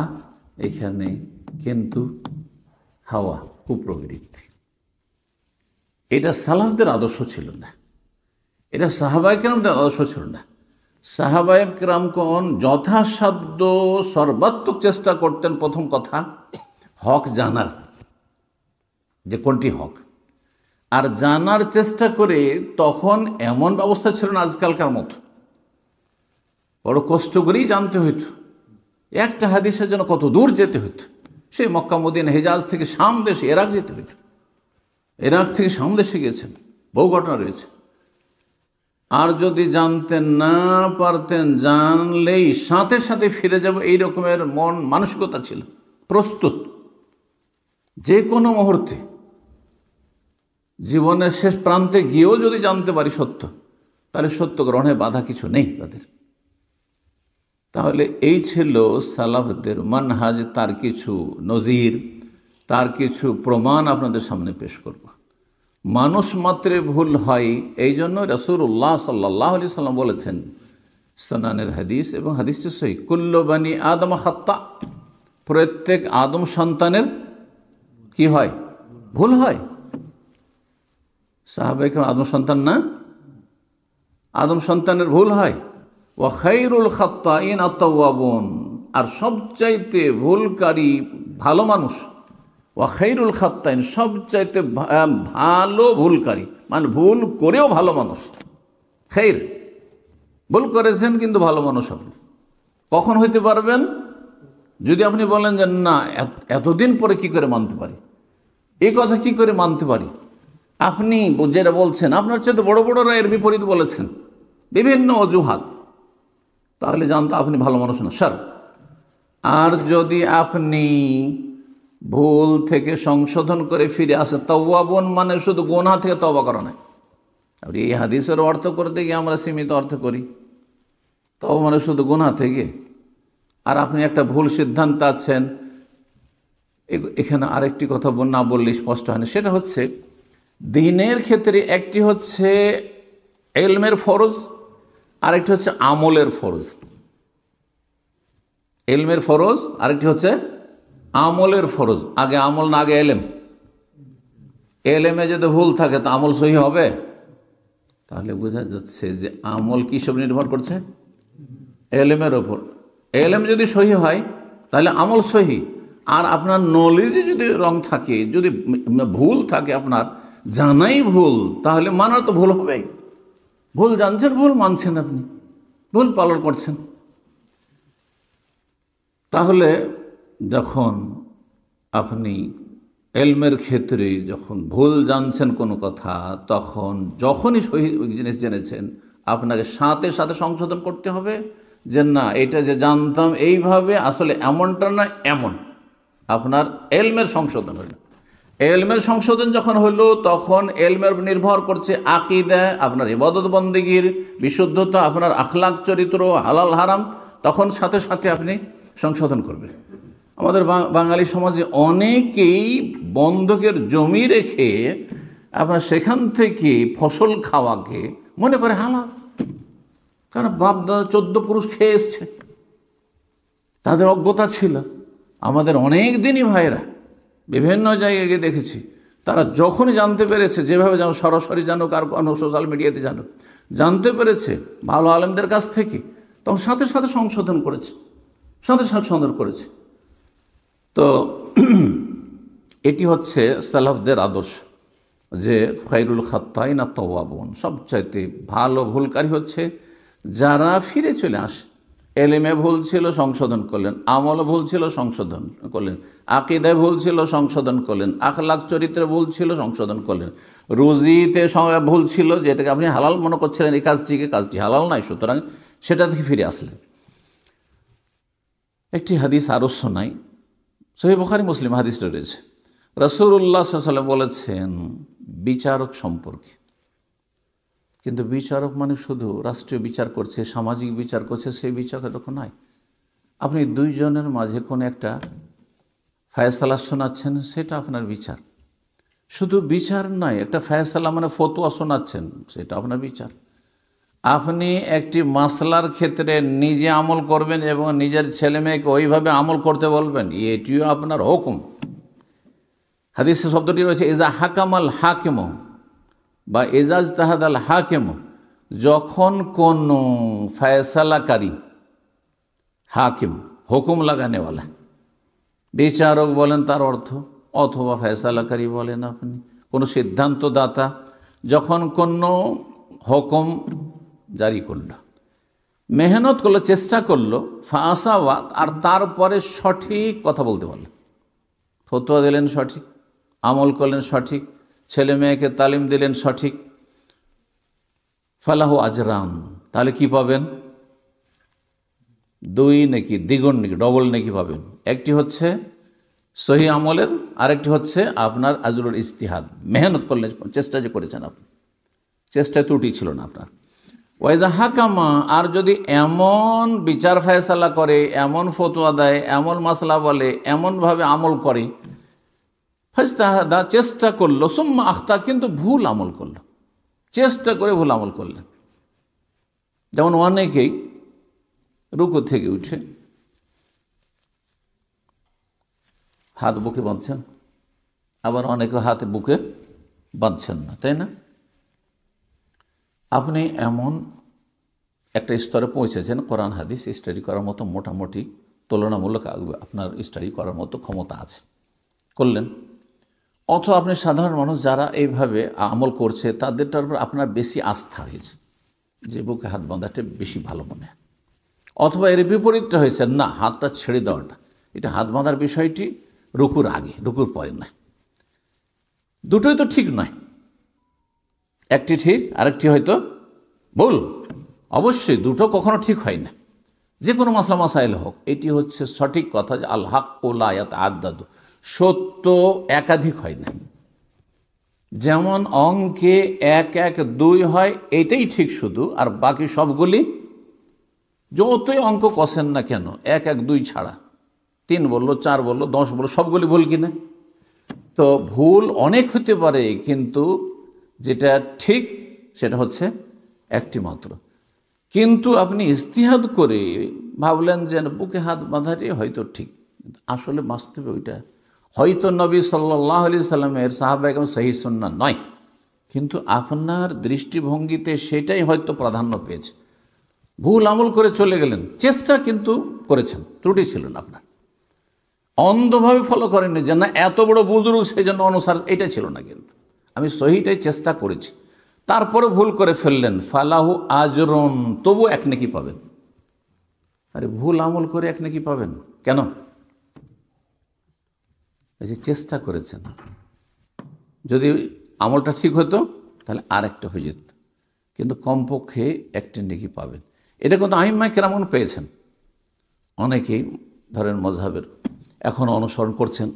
এখানে কিন্তু হাওয়া, কুপ্রবৃত্তি। এটা সালাফদের আদর্শ ছিল না, এটা সাহাবায়ে কেরামদের আদর্শ ছিল না। সাহাবায়ে কেরামগণ যথাসাধ্য সর্বাত্মক চেষ্টা করতেন, প্রথম কথা হক জানার, যে কোনটি হক, আর জানার চেষ্টা করে তখন এমন ব্যবস্থা ছিল না আজকালকার মতো, বড় কষ্ট করেই জানতে হইত, একটা হাদিসের জন্য কত দূর যেতে হইত, সেই মক্কা মদিনা হিজাজ থেকে শাম দেশে ইরাক যেতে হইত, ইরাক থেকে শাম দেশে গেছেন, বহু ঘটনা রয়েছে। আর যদি জানতেন না পারতেন, জানলেই সাথে সাথে ফিরে যাব, এই রকমের মন মানসিকতা ছিল, প্রস্তুত যে কোনো মুহূর্তে জীবনের শেষ প্রান্তে গিয়েও যদি জানতে পারি সত্য, তাহলে সত্য গ্রহণে বাধা কিছু নেই তাদের। তাহলে এই ছিল সালাফদের মানহাজ। তার কিছু নজির, তার কিছু প্রমাণ আপনাদের সামনে পেশ করব। মানুষ মাত্রে ভুল হয়, এই জন্য রাসূলুল্লাহ সাল্লাল্লাহু আলাইহি সাল্লাম বলেছেন, সুনানের হাদিস এবং হাদিসটি সহিহ, কুল্লু বানি আদম খাত্তা, প্রত্যেক আদম সন্তানের কি হয়? ভুল হয়। সাহাবায়ে কেরাম আদম সন্তান না? আদম সন্তানের ভুল হয়। ওয়া খায়রুল খাত্তাইন আত-তাওয়াবুন, আর সবচাইতে ভুলকারী ভালো মানুষ, ওয়া খায়রুল খাত্তাইন, সবচাইতে ভালো ভুলকারী, মানে ভুল করেও ভালো মানুষ। খায়র, ভুল করেছেন কিন্তু ভালো মানুষ আপনি কখন হইতে পারবেন? যদি আপনি বলেন যে না, এতদিন পরে কি করে মানতে পারি, এই কথা কি করে মানতে পারি, আপনি যেটা বলছেন আপনার চেয়ে বড় বড়রা এর বিপরীত বলেছেন, বিভিন্ন অজুহাত, তাহলে জানতো আপনি ভালো মানুষ না, স্যার। আর যদি আপনি ভুল থেকে সংশোধন করে ফিরে আসেন, তাওয়াবুন মানে শুধু গুনাহ থেকে তওবা করা নয়। আর এই হাদিসের অর্থ করতে গিয়ে আমরা সীমিত অর্থ করি, তওবা মানে শুধু গুনাহ থেকে। আর আপনি একটা ভুল সিদ্ধান্ত আছেন, এখানে আরেকটি কথা না বললে স্পষ্ট হয় না, সেটা হচ্ছে দ্বীনের ক্ষেত্রে একটি হচ্ছে ইলমের ফরজ, আরেকটি হচ্ছে আমলের ফরজ। এলমের ফরজ, আরেকটি হচ্ছে আমলের ফরজ। আগে আমল না আগে এলেম? এলেমে যদি ভুল থাকে তো আমল সহি হবে? তাহলে বোঝা যাচ্ছে যে আমল কি সব নির্ভর করছে এলেমের ওপর। এলেম যদি সহি হয় তাহলে আমল সহি। আর আপনার নলেজে যদি রং থাকে, যদি ভুল থাকে, আপনার জানাই ভুল, তাহলে মানার তো ভুল হবেই। ভুল জানছেন, ভুল মানছেন, আপনি ভুল পালন করছেন। তাহলে যখন আপনি এলমের ক্ষেত্রে যখন ভুল জানছেন কোনো কথা, তখন যখনই সহি জিনিস জেনেছেন, আপনাকে সাথে সাথে সংশোধন করতে হবে যে না, এটা যে জানতাম এইভাবে, আসলে এমনটা না, এমন। আপনার এলমের সংশোধন হলো। এলমের সংশোধন যখন হলো, তখন এলমের নির্ভর করছে আকীদা, আপনার ইবাদত বন্দেগীর বিশুদ্ধতা, আপনার আখলাক চরিত্র, হালাল হারাম, তখন সাথে সাথে আপনি সংশোধন করবেন। আমাদের বাঙালি সমাজে অনেকেই বন্ধকের জমি রেখে আপনার সেখান থেকে ফসল খাওয়াকে মনে করে হালাল, কারণ বাপ দাদা 14 পুরুষ খেয়ে এসছে, তাদের অজ্ঞতা ছিল। আমাদের অনেক দিনই ভাইরা বিভিন্ন জায়গায় গিয়ে দেখেছি, তারা যখনই জানতে পেরেছে, যেভাবে যেন সরাসরি জানুক আর কোনো সোশ্যাল মিডিয়াতে জানুক, জানতে পেরেছে ভালো আলেমদের কাছ থেকে, তখন সাথে সাথে সংশোধন করেছে, সাথে সাথে সংশোধন করেছে। তো এটি হচ্ছে সালাফদের আদর্শ, যে খায়রুল খাত্তাইন আত-তাওয়াবুন, সবচাইতে ভালো ভুলকারী হচ্ছে যারা ফিরে চলে আসে। এলেমে ভুল ছিল, সংশোধন করলেন। আমলে ভুল ছিল, সংশোধন করলেন। আকীদায় ভুল ছিল, সংশোধন করলেন। আখলাক চরিত্রে ভুল ছিল, সংশোধন করলেন। রুজিতে ভুল ছিল, যেটাকে আপনি হালাল মনে করছিলেন, এই কাজটি হালাল নয়, সুতরাং সেটা থেকে ফিরে আসলেন। একটি হাদিস আরও শোনাই, সহিহ বুখারী মুসলিম হাদিসটা রয়েছে। রাসূলুল্লাহ সাল্লাল্লাহু আলাইহি ওয়াসাল্লাম বলেছেন বিচারক সম্পর্কে, কিন্তু বিচারক মানে শুধু রাষ্ট্রীয় বিচার করছে, সামাজিক বিচার করছে, সেই বিচার এরকম নয়। আপনি দুইজনের মাঝে কোনো একটা ফায়সালা শোনাচ্ছেন, সেটা আপনার বিচার। শুধু বিচার নয়, একটা ফায়সালা মানে ফতোয়া শোনাচ্ছেন, সেটা আপনার বিচার। আপনি একটি মাসলার ক্ষেত্রে নিজে আমল করবেন এবং নিজের ছেলে মেয়েকে ওইভাবে আমল করতে বলবেন, এটিও আপনার হুকুম। হাদিসে শব্দটি রয়েছে ইজা হাকামাল হাকিম বা এজাজ তাহাদাল হাকিম, যখন কোন ফয়সালাকারী, হাকিম হুকুম লাগানেওয়ালা, বিচারক বলেন তার অর্থ, অথবা ফয়সালাকারী বলেন আপনি, কোনো সিদ্ধান্তদাতা, যখন কোনো হুকুম জারি করলো, মেহনত করলো, চেষ্টা করলো, ফাসাওয়াত, আর তারপরে সঠিক কথা বলতে পারলো, ফতোয়া দিলেন সঠিক, আমল করলেন সঠিক, ছেলে মেয়েকে তালিম দিলেন সঠিক, ফালাহু আজরান, তাহলে কি পাবেন? 2 নেকি, দ্বিগুণ নেকি, ডবল নেকি পাবেন। একটি হচ্ছে সহি আমলের, আরেকটি হচ্ছে আপনার আজরুল ইজতিহাদ, মেহনত করলেন, চেষ্টা যে করেছেন আপনি, চেষ্টায় ত্রুটি ছিল না আপনার। ওয়াইদা হাকামা, আর যদি এমন বিচার ফায়সালা করে, এমন ফতোয়া দেয়, এমন মাসলা বলে, এমনভাবে আমল করে, ফাজতাহাদা, চেষ্টা করলো, সুম্মা আখতা, কিন্তু ভুল আমল করলো, চেষ্টা করে ভুল আমল করলেন। যেমন অনেকেই রুকু থেকে উঠে হাত বুকে বাঁধছেন, আবার অনেকে হাতে বুকে বাঁধছেন না, তাই না? আপনি এমন একটা স্তরে পৌঁছেছেন, কোরআন হাদিস স্টাডি করার মতো মোটামুটি তুলনামূলক আপনার স্টাডি করার মতো ক্ষমতা আছে, করলেন। অথবা আপনি সাধারণ মানুষ যারা এইভাবে আমল করছে, তাদেরটার উপর আপনার বেশি আস্থা হয়েছে, যে বুকে হাত বাঁধাটা বেশি ভালো মনে হয়। অথবা এর বিপরীতটা হয়েছে, না, হাতটা ছেড়ে দেওয়াটা, এটা হাত বাঁধার বিষয়টি রুকুর আগে, রুকুর পরে নয়। দুটোই তো ঠিক নয়, একটি ঠিক আরেকটি হয়তো ভুল। অবশ্যই দুটো কখনো ঠিক হয় না, যে কোনো মাসলা মাসাইল হোক। এটি হচ্ছে সঠিক কথা যে আল হাক্কু লা ইয়াতাআদ্দাদু, সত্য একাধিক হয় না। যেমন অঙ্কে 1 1 2 হয়, এটাই ঠিক শুধু, আর বাকি সবগুলি যতই অঙ্ক কষেন না কেন, 1 1 2 ছাড়া 3 বললো, 4 বললো, 10 বললো, সবগুলি ভুল কিনা? তো ভুল অনেক হতে পারে, কিন্তু যেটা ঠিক সেটা হচ্ছে একটি মাত্র। কিন্তু আপনি ইজতিহাদ করে ভাবলেন যে বুকে হাত বাঁধাটাই হয়তো ঠিক, আসলে বাস্তবে ওইটা হয়তো নবী সাল্লাল্লাহু আলাইহি সাল্লামের সাহাবায়ে কেরাম সহিহ সুন্নাহ নয়, কিন্তু আপনার দৃষ্টিভঙ্গিতে সেটাই হয়তো প্রাধান্য পেয়েছে, ভুল আমল করে চলে গেলেন। চেষ্টা কিন্তু করেছেন, ত্রুটি ছিল না আপনার, অন্ধভাবে ফলো করেননি যে না এত বড় বুজুর্গ সেই জন্য অনুসার, এটা ছিল না। কিন্তু আমি সহিটাই চেষ্টা করেছি, তারপরে ভুল করে ফেললেন, ফালাহু আজরুন, তবু এক নেকি পাবেন। আরে ভুল আমল করে এক নেকি পাবেন কেন? এই যে চেষ্টা করেছেন, যদি আমলটা ঠিক হতো তাহলে আর একটা হয়ে যেত, কিন্তু কমপক্ষে একটি নেকি পাবেন। এটা কিন্তু আইম্মায়ে কেরামগণ পেয়েছেন। অনেকেই ধরেন মজহাবের এখনও অনুসরণ করছেন,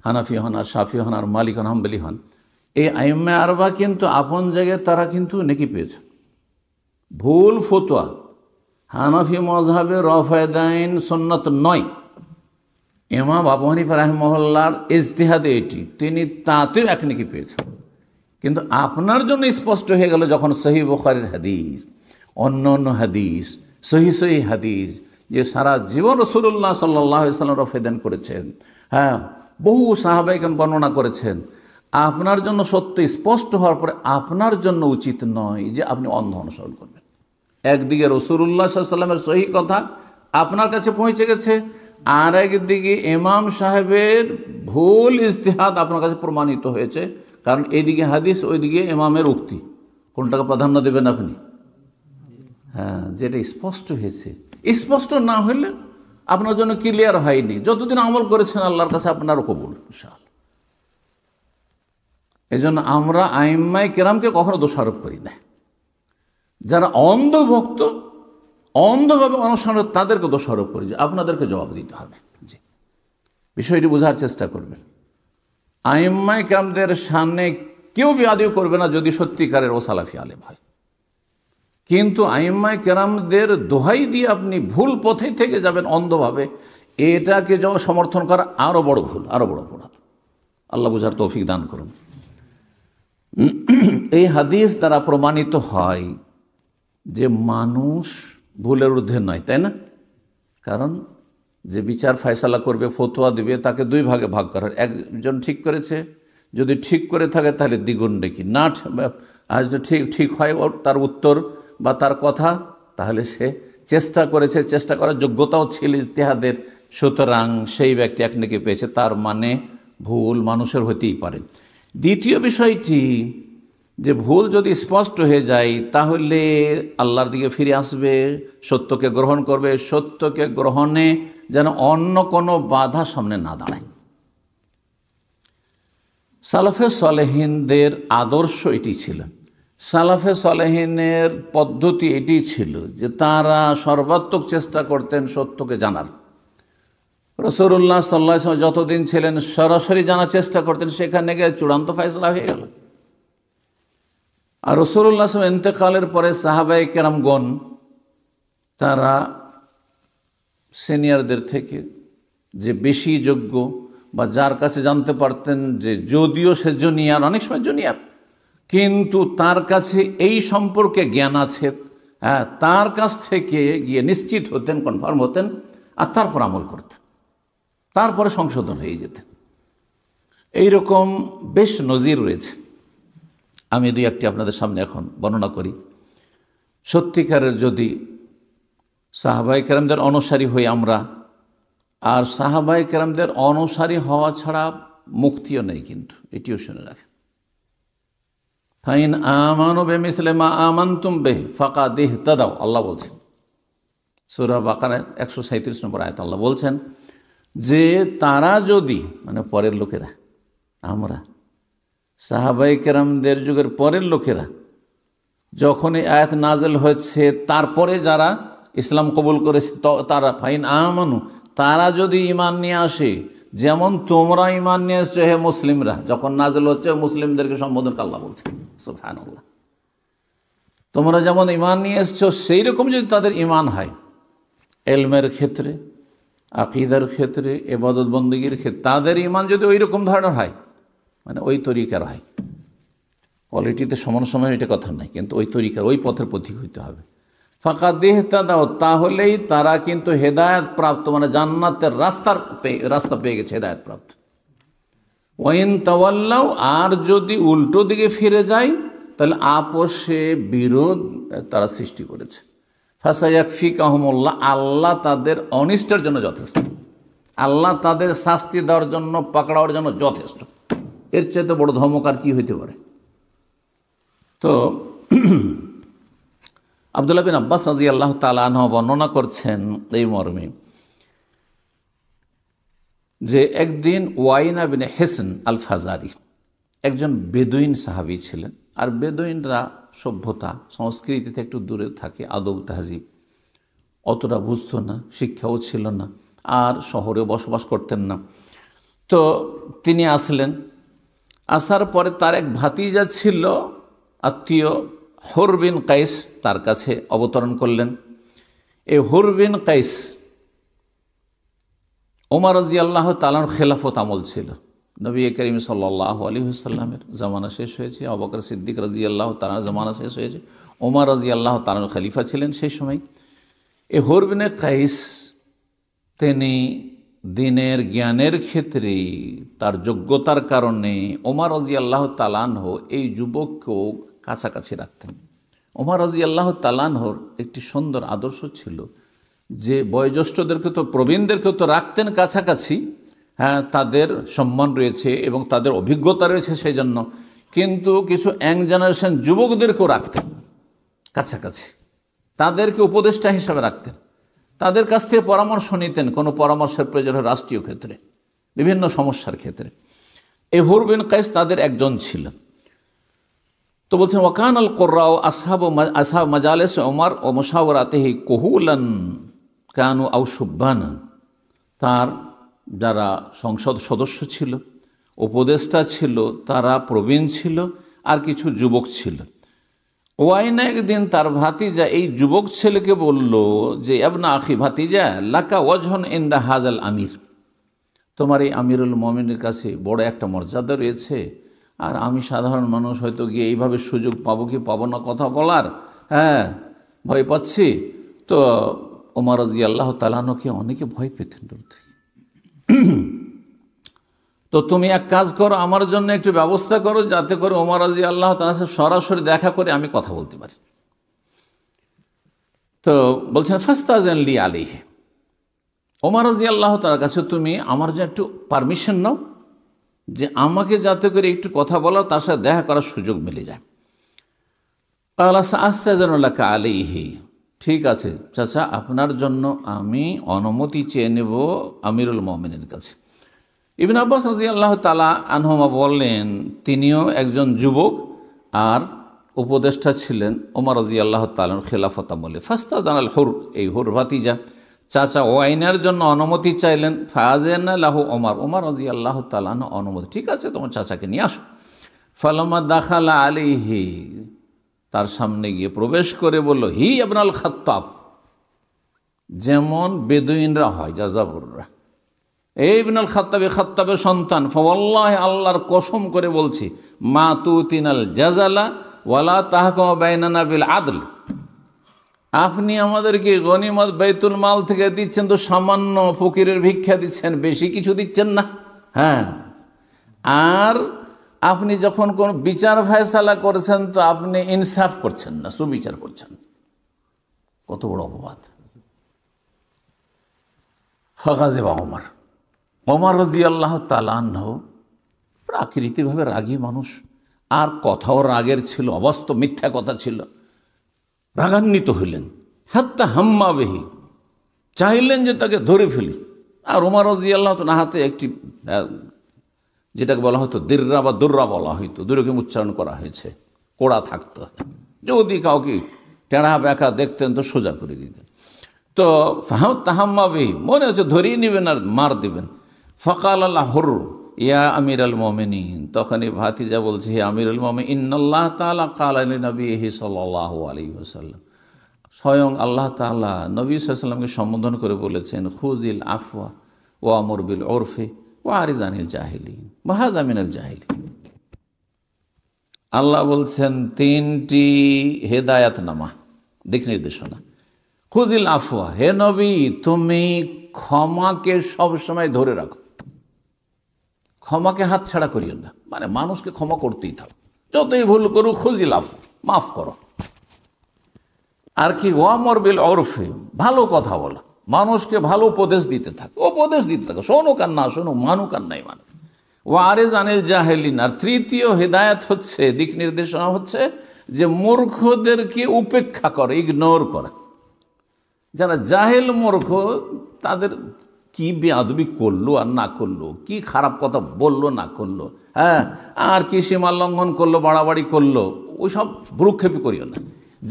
হানাফি হন আর শাফি হন আর মালিক হন হাম্বলি হন, এই আইম্মায়ে আরবা কিন্তু আপন জায়গায় তারা কিন্তু নেকি পেয়েছে। ভুল ফতোয়া হানাফি মজহাবে রফায়ে দাইন সুন্নত নয়, ইমাম আবু হানিফা রাহিমাহুল্লাহর ইজতিহাদে এটি, তিনি তাতেও এক নেকি পেয়েছেন। কিন্তু আপনার জন্য স্পষ্ট হয়ে গেল যখন সহিহ বুখারীর হাদিস, অন্য অন্য হাদিস, সহিহ হাদিস, যে সারা জীবন রাসূলুল্লাহ সাল্লাল্লাহু আলাইহি ওয়াসাল্লাম রফায়ে দাইন করেছেন, হ্যাঁ বহু সাহাবায়ে কেরাম বর্ণনা করেছেন, আপনার জন্য সত্য স্পষ্ট হওয়ার পরে আপনার জন্য উচিত নয় যে আপনি অন্ধ অনুসরণ করবেন। একদিকে রাসূলুল্লাহ সাল্লাল্লাহু আলাইহি ওয়াসাল্লামের সহিহ কথা আপনার কাছে পৌঁছে গেছে, আর একদিকে ইমাম সাহেবের ভুল ইজতিহাদ আপনার কাছে প্রমাণিত হয়েছে। কারণ এইদিকে হাদিস, ওইদিকে ইমামের উক্তি, কোনটাকে প্রাধান্য দেবেন আপনি? হ্যাঁ, যেটা স্পষ্ট হয়েছে। স্পষ্ট না হলে আপনার জন্য ক্লিয়ার হয়নি, যতদিন আমল করেছেন আল্লাহর কাছে আপনারও কবুল ইনশাআল্লাহ। এই জন্য আমরা আইম্মায়ে কেরামকে কখনো দোষারোপ করি না। যারা অন্ধভক্ত, অন্ধভাবে অনুসরণ, তাদেরকে দোষারোপ করি যে আপনাদেরকে জবাব দিতে হবে। জি, বিষয়টি বোঝার চেষ্টা করবেন। আইম্মায়ে কেরামদের সামনে কেউ বিয়াদবি করবে না যদি সত্যিকারের ও সালাফি আলেম হয়, কিন্তু আইম্মায়ে কেরামদের দোহাই দিয়ে আপনি ভুল পথে থেকে যাবেন অন্ধভাবে, এটাকে যখন সমর্থন করা আরও বড় ভুল, আরও বড় অপরাধ। আল্লাহ বুঝার তৌফিক দান করুন। এই হাদিস দ্বারা প্রমাণিত হয় যে মানুষ ভুলের ঊর্ধ্বে নয়, তাই না? কারণ যে বিচার ফয়সালা করবে, ফতোয়া দিবে, তাকে দুই ভাগে ভাগ করার, একজন ঠিক করেছে, যদি ঠিক করে থাকে তাহলে দ্বিগুণ নেকি, না আর যদি ঠিক হয় তার উত্তর বা তার কথা, তাহলে সে চেষ্টা করেছে, চেষ্টা করার যোগ্যতাও ছিল ইজতিহাদের, সুতরাং সেই ব্যক্তি এক নেকি পেয়েছে। তার মানে ভুল মানুষের হতেই পারে। দ্বিতীয় বিষয়টি যে ভুল যদি স্পষ্ট হয়ে যায় তাহলে আল্লাহর দিকে ফিরে আসবে, সত্যকে গ্রহণ করবে, সত্যকে গ্রহণে যেন অন্য কোনো বাধা সামনে না দাঁড়ায়। সালাফে সালেহিনদের আদর্শ এটি ছিল, সালাফে সালেহিনের পদ্ধতি এটি ছিল যে তারা সর্বাত্মক চেষ্টা করতেন সত্যকে জানার। রাসূলুল্লাহ সাল্লাল্লাহু আলাইহি ওয়াসাল্লাম যতদিন ছিলেন সরাসরি জানার চেষ্টা করতেন, সেখানে গিয়ে চূড়ান্ত ফয়সালা হয়ে গেল। আর রাসূলুল্লাহ সাল্লাল্লাহু আলাইহি ওয়াসাল্লাম ইন্তেকালের পরে সাহাবায়ে কেরামগণ তারা সিনিয়রদের থেকে যে বেশি যোগ্য বা যার কাছে জানতে পারতেন যে যদিও সে জুনিয়র, অনেক সময় জুনিয়র, কিন্তু তার কাছে এই সম্পর্কে জ্ঞান আছে, হ্যাঁ, তার কাছ থেকে গিয়ে নিশ্চিত হতেন, কনফার্ম হতেন, আর তারপর আমল করতেন, তারপরে সংশোধন হয়ে যেতেন। এইরকম বেশ নজির রয়েছে। আমি দুই একটি আপনাদের সামনে এখন বর্ণনা করি। সত্যিকারের যদি সাহাবায়ে কেরামদের অনুসারী হই আমরা, আর সাহাবায়ে কেরামদের অনুসারী হওয়া ছাড়া মুক্তিও নেই, কিন্তু এটিও শুনে রাখেন। ফাইন আমানু বিমিসলি মা আমানতুম বিহি ফাকাদ ইহতাদাও, আল্লাহ বলছেন সূরা বাকারা 137 নম্বর আয়াত। আল্লাহ বলছেন যে তারা যদি, মানে পরের লোকেরা, আমরা সাহাবায়ে কেরামদের যুগের পরের লোকেরা, যখন এই আয়াত নাজেল হয়েছে তারপরে যারা ইসলাম কবুল করেছে তারা, ফাইন আমানু, তারা যদি ঈমান নিয়ে আসে, যেমন তোমরা ঈমান নিয়ে এসছো হে মুসলিমরা, যখন নাজেল হচ্ছে মুসলিমদেরকে সম্বোধন আল্লাহ বলছে, সুবহানাল্লাহ, তোমরা যেমন ঈমান নিয়ে এসছো সেই রকম যদি তাদের ঈমান হয়, ইলমের ক্ষেত্রে, আকীদার ক্ষেত্রে, ইবাদত বন্দেগীর ক্ষেত্রে, তাদের ঈমান যদি ওই রকম ধরনের হয়, মানে ওই তরিকার হয়, কোয়ালিটিতে সমান সমান এটা কথা নাই, কিন্তু ওই তরিকার, ওই পথের পথিক হইতে হবে। ফাকাদ ইহতাদাও, তাহলেই তারা কিন্তু হেদায়েত প্রাপ্ত, মানে জান্নাতের রাস্তা পেয়ে গেছে, হেদায়েত প্রাপ্ত। ওয়াইন তাওয়াল্লাও, আর যদি উল্টো দিকে ফিরে যায় তাহলে আপোষে বিরোধ তারা সৃষ্টি করেছে। ফাসায়াকফিকাহুমুল্লাহ, আল্লাহ তাদের অনিষ্টের জন্য যথেষ্ট, আল্লাহ তাদের শাস্তি দেওয়ার জন্য, পাকড়াওয়ার জন্য যথেষ্ট। এর চাইতে বড় ধমক আর কি হইতে পারে? তো আব্দুল্লাহ বিন আব্বাস রাদিয়াল্লাহু তাআলা আনহু বর্ণনা করছেন এই মর্মে যে একদিন ওয়াইনা বিন হিসন আল ফাজারি একজন বেদুইন সাহাবী ছিলেন। আর বেদুইনরা সভ্যতা সংস্কৃতিতে একটু দূরে থাকে, আদব তাহজিব অতটা বুঝতো না, শিক্ষাও ছিল না, আর শহরে বসবাস করতেন না। তো তিনি আসলেন, আসার পরে তার এক ভাতিজা ছিল আত্মীয়, হুর বিন কাইস, তার কাছে অবতরণ করলেন। এই হুর বিন কাইস ওমর রাদিয়াল্লাহু তাআলার খেলাফত আমল ছিল, নবী করিম সাল্লাল্লাহু আলাইহি ওয়াসাল্লামের জামানা শেষ হয়েছে, আবু বকর সিদ্দিক রাদিয়াল্লাহু তাআলার জামানা শেষ হয়েছে, ওমর রাদিয়াল্লাহু তাআলা খলিফা ছিলেন সেই সময়। এই হুর বিন কাইস তিনি দিনের জ্ঞানের ক্ষেত্রে তার যোগ্যতার কারণে ওমর রাদিয়াল্লাহু তাআলা আনহু এই যুবককেও কাছাকাছি রাখতেন। ওমর রাদিয়াল্লাহু তাআলা আনহুর একটি সুন্দর আদর্শ ছিল যে বয়োজ্যেষ্ঠদেরকে তো, প্রবীণদেরকেও তো রাখতেন কাছাকাছি, হ্যাঁ, তাদের সম্মান রয়েছে এবং তাদের অভিজ্ঞতা রয়েছে সেই জন্য, কিন্তু কিছু ইয়াং জেনারেশন যুবকদেরকেও রাখতেন কাছাকাছি, তাদেরকে উপদেষ্টা হিসাবে রাখতেন, তাদের কাছ থেকে পরামর্শ নিতেন কোনো পরামর্শের প্রয়োজন হয় রাষ্ট্রীয় ক্ষেত্রে, বিভিন্ন সমস্যার ক্ষেত্রে। এই হুর বিন কাইস তাদের একজন ছিলেন। তো বলছেন ওয়াকান আল কুররাও আসহাব মাজালিস ওমর ও মুশাওয়ারাতিহি কুহুলান কানু আও শুববানা, তার যারা সংসদ সদস্য ছিল, উপদেষ্টা ছিল, তারা প্রবীণ ছিল আর কিছু যুবক ছিল। ওয়াইনা একদিন তার ভাতিজা এই যুবক ছেলেকে বলল যে আবনা আখি, ভাতিজা, লাকা ওয়াজহুন ইনদা হাজাল আমির, তোমার এই আমিরুল মুমিনের কাছে বড় একটা মর্যাদা রয়েছে, আর আমি সাধারণ মানুষ হয়তো গিয়ে এইভাবে সুযোগ পাবো কি পাবো না কথা বলার, হ্যাঁ, ভয় পাচ্ছি। তো ওমর রাদিয়াল্লাহু তাআলা আনহুকে অনেকে ভয় পেতেন দূর থেকে। তো তুমি এক কাজ করো, আমার জন্য একটু ব্যবস্থা করো যাতে করে ওমর রাদিয়াল্লাহু তাআলার সাথে সরাসরি দেখা করে আমি কথা বলতে পারি। তো বলছেন ফাস্তাযান লি আলাইহি, ওমর রাদিয়াল্লাহু তাআলার কাছে তুমি আমার জন্য একটু পারমিশন নাও যে আমাকে যাতে করে একটু কথা বলা, তার সাথে দেখা করার সুযোগ মিলে যায়। ক্বালা সাআস্তাযিনু লাকা আলাইহি, ঠিক আছে চাচা, আপনার জন্য আমি অনুমতি চেয়ে নেব আমিরুল মুমিনের কাছে। ইবনে আব্বাস রাদিয়াল্লাহু তাআলা আনহুমা বললেন তিনিও একজন যুবক আর উপদেষ্টা ছিলেন ওমর রাদিয়াল্লাহু তাআলার খেলাফত আমলে। ফাস্তাযানাল হুর, এই হুর ভাতিজা চাচা ওয়াইনার জন্য অনুমতি চাইলেন। ফাযানা লাহু ওমর, ওমর রাদিয়াল্লাহু তাআলা অনুমতি, ঠিক আছে তোমার চাচাকে নিয়ে আসো। ফালাম্মা দাখালা আলাইহি, তার সামনে গিয়ে প্রবেশ করে বলল হি ইবনুল খাত্তাব, যেমন বেদুইনরা হয় যাযাবররা, এই ইবনুল খাত্তাব, খাত্তাবের সন্তান। ফাওয়াল্লাহি, আল্লাহর কসম করে বলছি, মা তুতিনাল জাযালা ওয়ালা তাহকুম বাইনানা বিল আদল, আপনি আমাদেরকে গনিমত বাইতুল মাল থেকে দিচ্ছেন তো সামান্য ফকিরের ভিক্ষা দিচ্ছেন, বেশি কিছু দিচ্ছেন না, হ্যাঁ, আর আপনি যখন কোন বিচার ফয়সালা করছেন তো আপনি ইনসাফ করছেন না, সুবিচার করছেন। কত বড় অপবাদ! ফাগাযিবা ওমর, ওমর রাদিয়াল্লাহু তাআলা আনহু প্রাকৃতিকভাবে রাগী মানুষ, আর কথাও রাগের ছিল, অবাস্তব মিথ্যা কথা ছিল, রাগান্বিত হইলেন। হাত্তা হাম্মা বিহি, চাইলেন যে তাকে ধরে ফেলি। আর ওমর রাদিয়াল্লাহু তাআলা হাতে একটি, যেটাকে বলা হতো দিররা বা দুর্রা বলা হইতো, দুরকম উচ্চারণ করা হয়েছে, কোড়া থাকতো, যদি কাউকে টেढ़া ব্যাকা দেখতেন তো সোজা করে দিতেন। তো তাহাম্মা বিহি, মনে হচ্ছে ধরিয়ে নেবেন আর মার দেবেন। ফাকাল আল্লাহ হুর ইয়া আমির আল মুমিনিন, তখনই ভাতিজা বলছে হে আমিরুল মুমিনিন, ইন্নাল্লাহ তাআলা ক্বালা লিনবিয়িহি সাল্লাল্লাহু আলাইহি ওয়াসাল্লাম, স্বয়ং আল্লাহ তাআলা নবী সাল্লাল্লাহু আলাইহি ওয়াসাল্লামকে সম্বোধন করে বলেছেন খুযিল আফওয়া ওয়া আমর বিল উরফি ওয়া আরিদ আনিল জাহিলিন ওয়া হাযা মিনাল জাহিলিন। আল্লাহ বলছেন তিনটি হেদায়াতনামা, দিক নির্দেশনা, খুযিল আফওয়া, হে নবী তুমি ক্ষমাকে সবসময় ধরে রাখো, ক্ষমাকে হাতছাড়া করিও না, মানে মানুষকে ক্ষমা করতেই থাকো, যতই ভুল করুক খুযিল আফওয়া, মাফ করো। আর কি ওয়ামর বিল উরফি, ভালো কথা বলা, মানুষকে ভালো উপদেশ দিতে থাকে, শোনুক আর না শোনুক, মানুক আর নাই মানুক। ওয়ারিজ আনিল জাহেলিন, আর তৃতীয় হেদায়েত হচ্ছে, দিক নির্দেশনা হচ্ছে যে মূর্খদেরকে উপেক্ষা করে, ইগনোর করা। যারা জাহেল মূর্খ, তাদের কি বেয়াদবি করলো আর না করলো, কি খারাপ কথা বললো না করলো, হ্যাঁ, আর কি সীমা লঙ্ঘন করলো, বাড়াবাড়ি করলো, ওইসব ভ্রুক্ষেপই করিও না।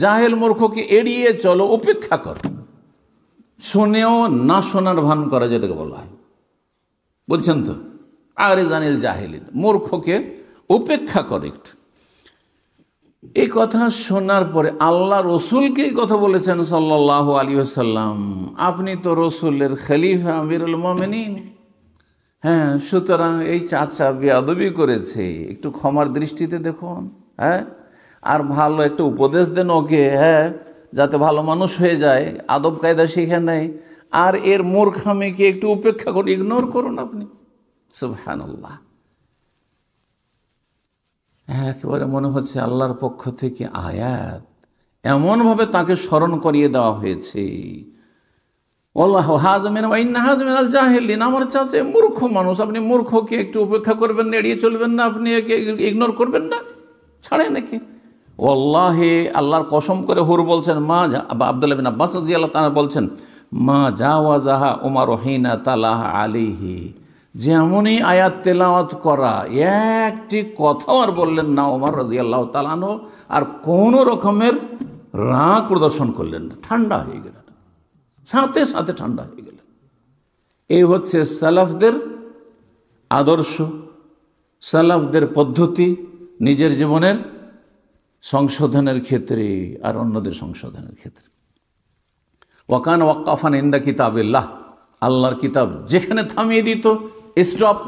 জাহেল মূর্খকে এড়িয়ে চলো, উপেক্ষা করো, শুনেও না শোনার ভান করা, যেটাকে বলা হয়, বলছেন তো। আরে জানিল জাহেলিন, মূর্খকে উপেক্ষা করে একটু। এই কথা শোনার পরে আল্লাহ রসুলকে এই কথা বলেছেন সাল্লাল্লাহু আলাইহি ওয়াসাল্লাম, আপনি তো রসুলের খলিফা আমিরুল মুমিনিন, হ্যাঁ, সুতরাং এই চাচা বেয়াদবি করেছে, একটু ক্ষমার দৃষ্টিতে দেখুন, হ্যাঁ, আর ভালো একটা উপদেশ দেন ওকে, হ্যাঁ, যাতে ভালো মানুষ হয়ে যায়, আদব কায়দা শিখে নেয়, আর এর মূর্খামিকে একটু উপেক্ষা করুন, ইগনোর করুন আপনি। সুবহানাল্লাহ, একেবারে মনে হচ্ছে আল্লাহর পক্ষ থেকে আয়াত, এমনভাবে তাকে স্মরণ করিয়ে দেওয়া হয়েছে। আমার চাচা মূর্খ মানুষ, আপনি মূর্খকে একটু উপেক্ষা করবেন না, এড়িয়ে চলবেন না, আপনি একে ইগনোর করবেন না, ছাড়ে নাকি? ওয়াল্লাহি, আল্লাহর কসম করে হুর বলছেন, মা আব্দুল্লাহ বিন আব্বাস রাদিয়াল্লাহু তাআলা বলছেন, মা জাওয়াজাহা উমর হিনা তালাহা আলাইহি, যেমনই আয়াত তেলাওয়াত করা, একটি কথাও আর বললেন না ওমর রাদিয়াল্লাহু তাআলা আনহু, আর কোনো রকমের রাগ প্রদর্শন করলেন না, ঠান্ডা হয়ে গেলেন, সাথে সাথে ঠান্ডা হয়ে গেলেন। এই হচ্ছে সালাফদের আদর্শ, সালাফদের পদ্ধতি, নিজের জীবনের সংশোধনের ক্ষেত্রে আর অন্যদের সংশোধনের ক্ষেত্রে। ওয়াকান ওয়াক্কাফান ইনদা কিতাবিল্লাহ, আল্লাহর কিতাব যেখানে থামিয়ে দিত, স্টপ,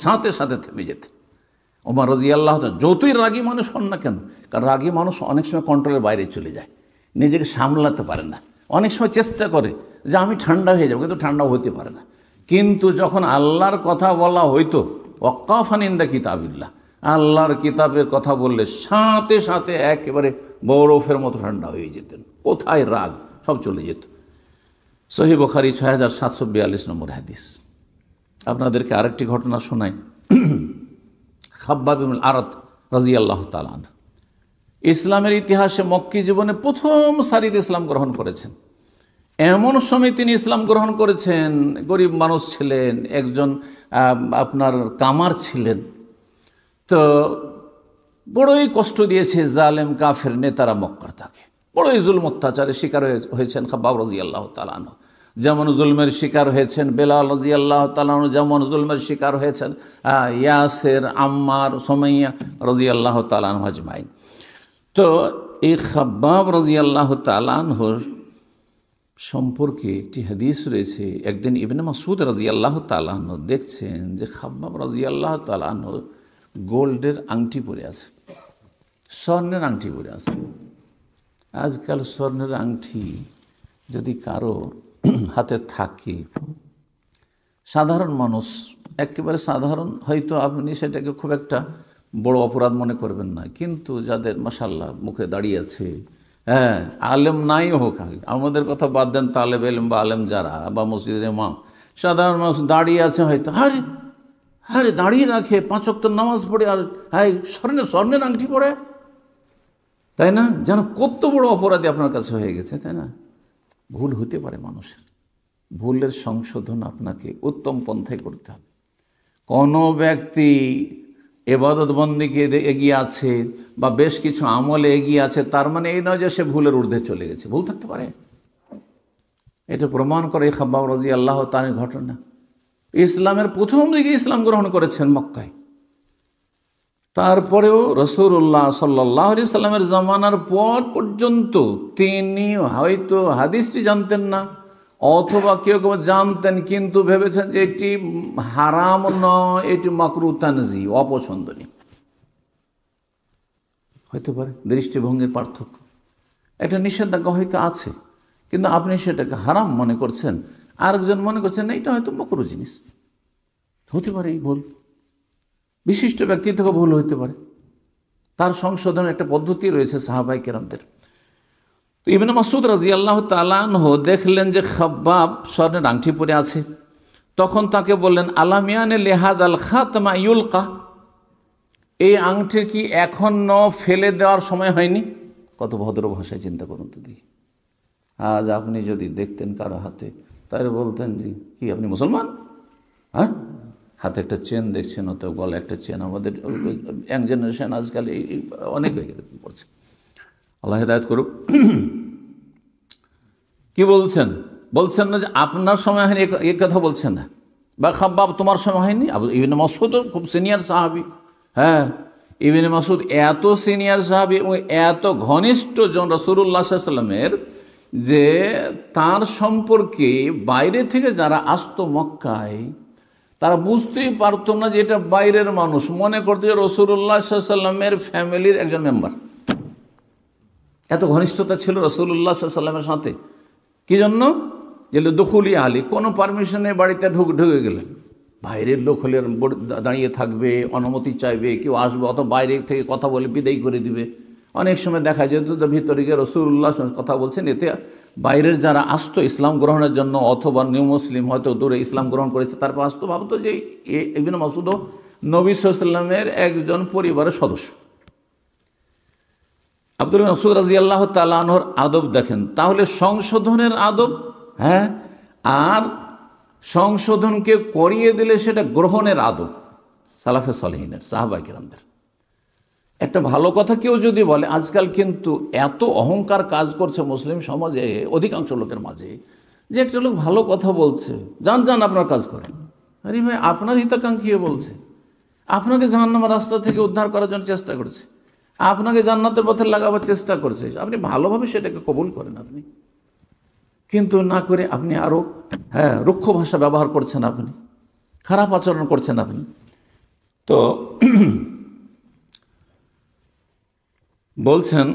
সাথে সাথে থেমে যেতে। ওমর রাদিয়াল্লাহু তাআলা, যতই রাগী মানুষ হন না কেন, কারণ রাগী মানুষ অনেক সময় কন্ট্রোলের বাইরে চলে যায়, নিজেকে সামলাতে পারে না, অনেক সময় চেষ্টা করে যে আমি ঠান্ডা হয়ে যাবো, কিন্তু ঠান্ডা হতে পারে না। কিন্তু যখন আল্লাহর কথা বলা হইতো, ওয়াক্কাফান ইনদা কিতাবিল্লাহ, আল্লাহর কিতাবের কথা বললে সাথে সাথে একেবারে বরফের মতো ঠান্ডা হয়ে যেতেন, কোথায় রাগ সব চলে যেত। সহিহ বুখারী 6742 নম্বর হাদিস। আপনাদেরকে আরেকটি ঘটনা শোনাই। খাব্বাব ইবনুল আরাত রাদিয়াল্লাহু তাআলা আনহু ইসলামের ইতিহাসে মক্কি জীবনে প্রথম সারিতে ইসলাম গ্রহণ করেছেন। এমন সময় তিনি ইসলাম গ্রহণ করেছেন, গরিব মানুষ ছিলেন, একজন আপনার কামার ছিলেন, তো বড়ই কষ্ট দিয়েছে জালেম কাফের নেতারা মক্কার, তাকে বড়ই জুলম অত্যাচারের শিকার হয়েছেন খাব্বাব রাদিয়াল্লাহু তাআলা আনহু। যেমন জুলমের শিকার হয়েছেন বেলাল রাদিয়াল্লাহু তাআলা আনহু, যেমন জুলমের শিকার হয়েছেন ইয়াসের, আম্মার, সুমাইয়া রাদিয়াল্লাহু তাআলা আনহু আজমাইন। তো এই খাব্বাব রাদিয়াল্লাহু তাআলা আনহুর সম্পর্কে একটি হাদিস রয়েছে। একদিন ইবনে মাসউদ রাদিয়াল্লাহু তাআলা আনহু দেখছেন যে খাব্বাব রাদিয়াল্লাহু তাআলা আনহু গোল্ডের আংটি পরে আছে, স্বর্ণের আংটি পরে আছে। আজকাল স্বর্ণের আংটি যদি কারো হাতে থাকে, সাধারণ মানুষ, একেবারে সাধারণ, হয়তো আপনি সেটাকে খুব একটা বড় অপরাধ মনে করবেন না, কিন্তু যাদের মাশাআল্লাহ মুখে দাঁড়িয়ে আছে, হ্যাঁ, আলেম নাই হোক, আমাদের কথা বাদ দেন, তালেব ইলম বা আলেম যারা, বা মসজিদের ইমাম, সাধারণ মানুষ দাঁড়িয়ে আছে, হয়তো আরে দাঁড়িয়ে রাখে, 5 ওয়াক্ত নামাজ পড়ে, আর হ্যাঁ স্বর্ণের আংটি পড়ে, তাই না? যেন কত বড় অপরাধী আপনার কাছে হয়ে গেছে, তাই না? ভুল হতে পারে মানুষের, ভুলের সংশোধন আপনাকে উত্তম পন্থায় করতে হবে। কোনো ব্যক্তি ইবাদত বন্দেগীতে এগিয়ে আছে বা বেশ কিছু আমলে এগিয়ে আছে, তার মানে এই নয় যে সে ভুলের ঊর্ধ্বে চলে গেছে, ভুল থাকতে পারে। এটা প্রমাণ করে খাব্বাব রাদিয়াল্লাহু তাআলার ঘটনা। ইসলামের প্রথম দিকে ইসলাম গ্রহণ করেছেন মক্কায়, তারপরেও রাসূলুল্লাহ সাল্লাল্লাহু আলাইহি সাল্লামের জামানার পর পর্যন্ত তিনি হয়তো হাদিসটি জানতেন না, অথবা কেউ কেউ জানতেন কিন্তু ভেবেছেন যে এটি হারাম নয়, এটি মাকরুহ তানজি, অপছন্দনীয় হতে পারে, দৃষ্টিভঙ্গির পার্থক্য, এটা নিষেধাজ্ঞা হয়তো আছে, কিন্তু আপনি সেটাকে হারাম মনে করছেন, আরেকজন মনে করছেন না এটা হয়তো মাকরুহ জিনিস। হতে পারে এই ভুল, বিশিষ্ট ব্যক্তি থেকে ভুল হতে পারে, তার সংশোধনের একটা পদ্ধতি রয়েছে সাহাবায়ে কেরামদের। তো ইবনে মাসউদ রাদিয়াল্লাহু তাআলা আনহু দেখলেন যে খাব্বাব স্বর্ণের আংটি পরে আছে, তখন তাকে বললেন আলাম ইয়ানে লিহাযাল খাতমা ইউলকা, এই আংটির কি এখনো ফেলে দেওয়ার সময় হয়নি? কত ভদ্র ভাষায় চিন্তা করুন তো দেখি। আজ আপনি যদি দেখতেন কারো হাতে, তাহলে বলতেন যে কি আপনি মুসলমান? হ্যাঁ, হাতে একটা চেন দেখছেন, অত গলা একটা চেন। আমাদের ইয়াং জেনারেশন আজকাল এই অনেক হয়ে গেলে পড়ছে, আল্লাহ হেদায়েত করুক। কি বলছেন? বলছেন না যে আপনার সময় হয়নি, এই কথা বলছেন না, বা খাব্বাব তোমার সময় হয়নি। ইবনে মাসউদ খুব সিনিয়র সাহাবী, হ্যাঁ, ইবনে মাসউদ এত সিনিয়র সাহাবী এবং এত ঘনিষ্ঠ জন রাসূলুল্লাহ সাল্লাল্লাহু আলাইহি ওয়াসাল্লামের, যে তার সম্পর্কে বাইরে থেকে যারা আসতো মক্কায়, তারা বুঝতেই পারতো না যে এটা বাইরের মানুষ, মনে করতো যে রাসূলুল্লাহ সাল্লাল্লাহু আলাইহি ওয়াসাল্লামের ফ্যামিলির একজন মেম্বার। এত ঘনিষ্ঠতা ছিল রাসূলুল্লাহ সাল্লাল্লাহু আলাইহি ওয়াসাল্লামের সাথে। কি জন্য? যে দুখুলি আলী, কোনো পারমিশনে বাড়িতে ঢুকে গেলেন, বাইরের লোক হলে দাঁড়িয়ে থাকবে, অনুমতি চাইবে, কেউ আসবে, অত বাইরে থেকে কথা বলে বিদায় করে দিবে। অনেক সময় দেখা যেত ভিতরে গিয়ে রাসূলুল্লাহ কথা বলছেন, এতে বাইরের যারা আসতো ইসলাম গ্রহণের জন্য, অথবা নিউ মুসলিম হয়তো দূরে ইসলাম গ্রহণ করেছে, তারপর আসতো, ভাবতো যে ইবনে মাসউদ নবী সাল্লাল্লাহু আলাইহি ওয়াসাল্লামের একজন পরিবারের সদস্য। আব্দুল্লাহ মাসউদ রাদিয়াল্লাহু তাআলা আনহুর আদব দেখেন, তাহলে সংশোধনের আদব, হ্যাঁ, আর সংশোধনকে করিয়ে দিলে সেটা গ্রহণের আদব সালাফে সালেহিনের, সাহাবায়ে কেরামদের। একটা ভালো কথা কেউ যদি বলে, আজকাল কিন্তু এত অহংকার কাজ করছে মুসলিম সমাজে অধিকাংশ লোকের মাঝে, যে একটা লোক ভালো কথা বলছে, যান আপনার কাজ করেন। আরে ভাই, আপনার হিতাকাঙ্ক্ষী বলছে, আপনাকে জাহান্নামের রাস্তা থেকে উদ্ধার করার জন্য চেষ্টা করছে, আপনাকে জান্নাতের পথে লাগাবার চেষ্টা করছে, আপনি ভালোভাবে সেটাকে কবুল করেন। আপনি কিন্তু না করে আপনি আরও, হ্যাঁ, রুক্ষ ভাষা ব্যবহার করছেন, আপনি খারাপ আচরণ করছেন আপনি। তো বলছেন,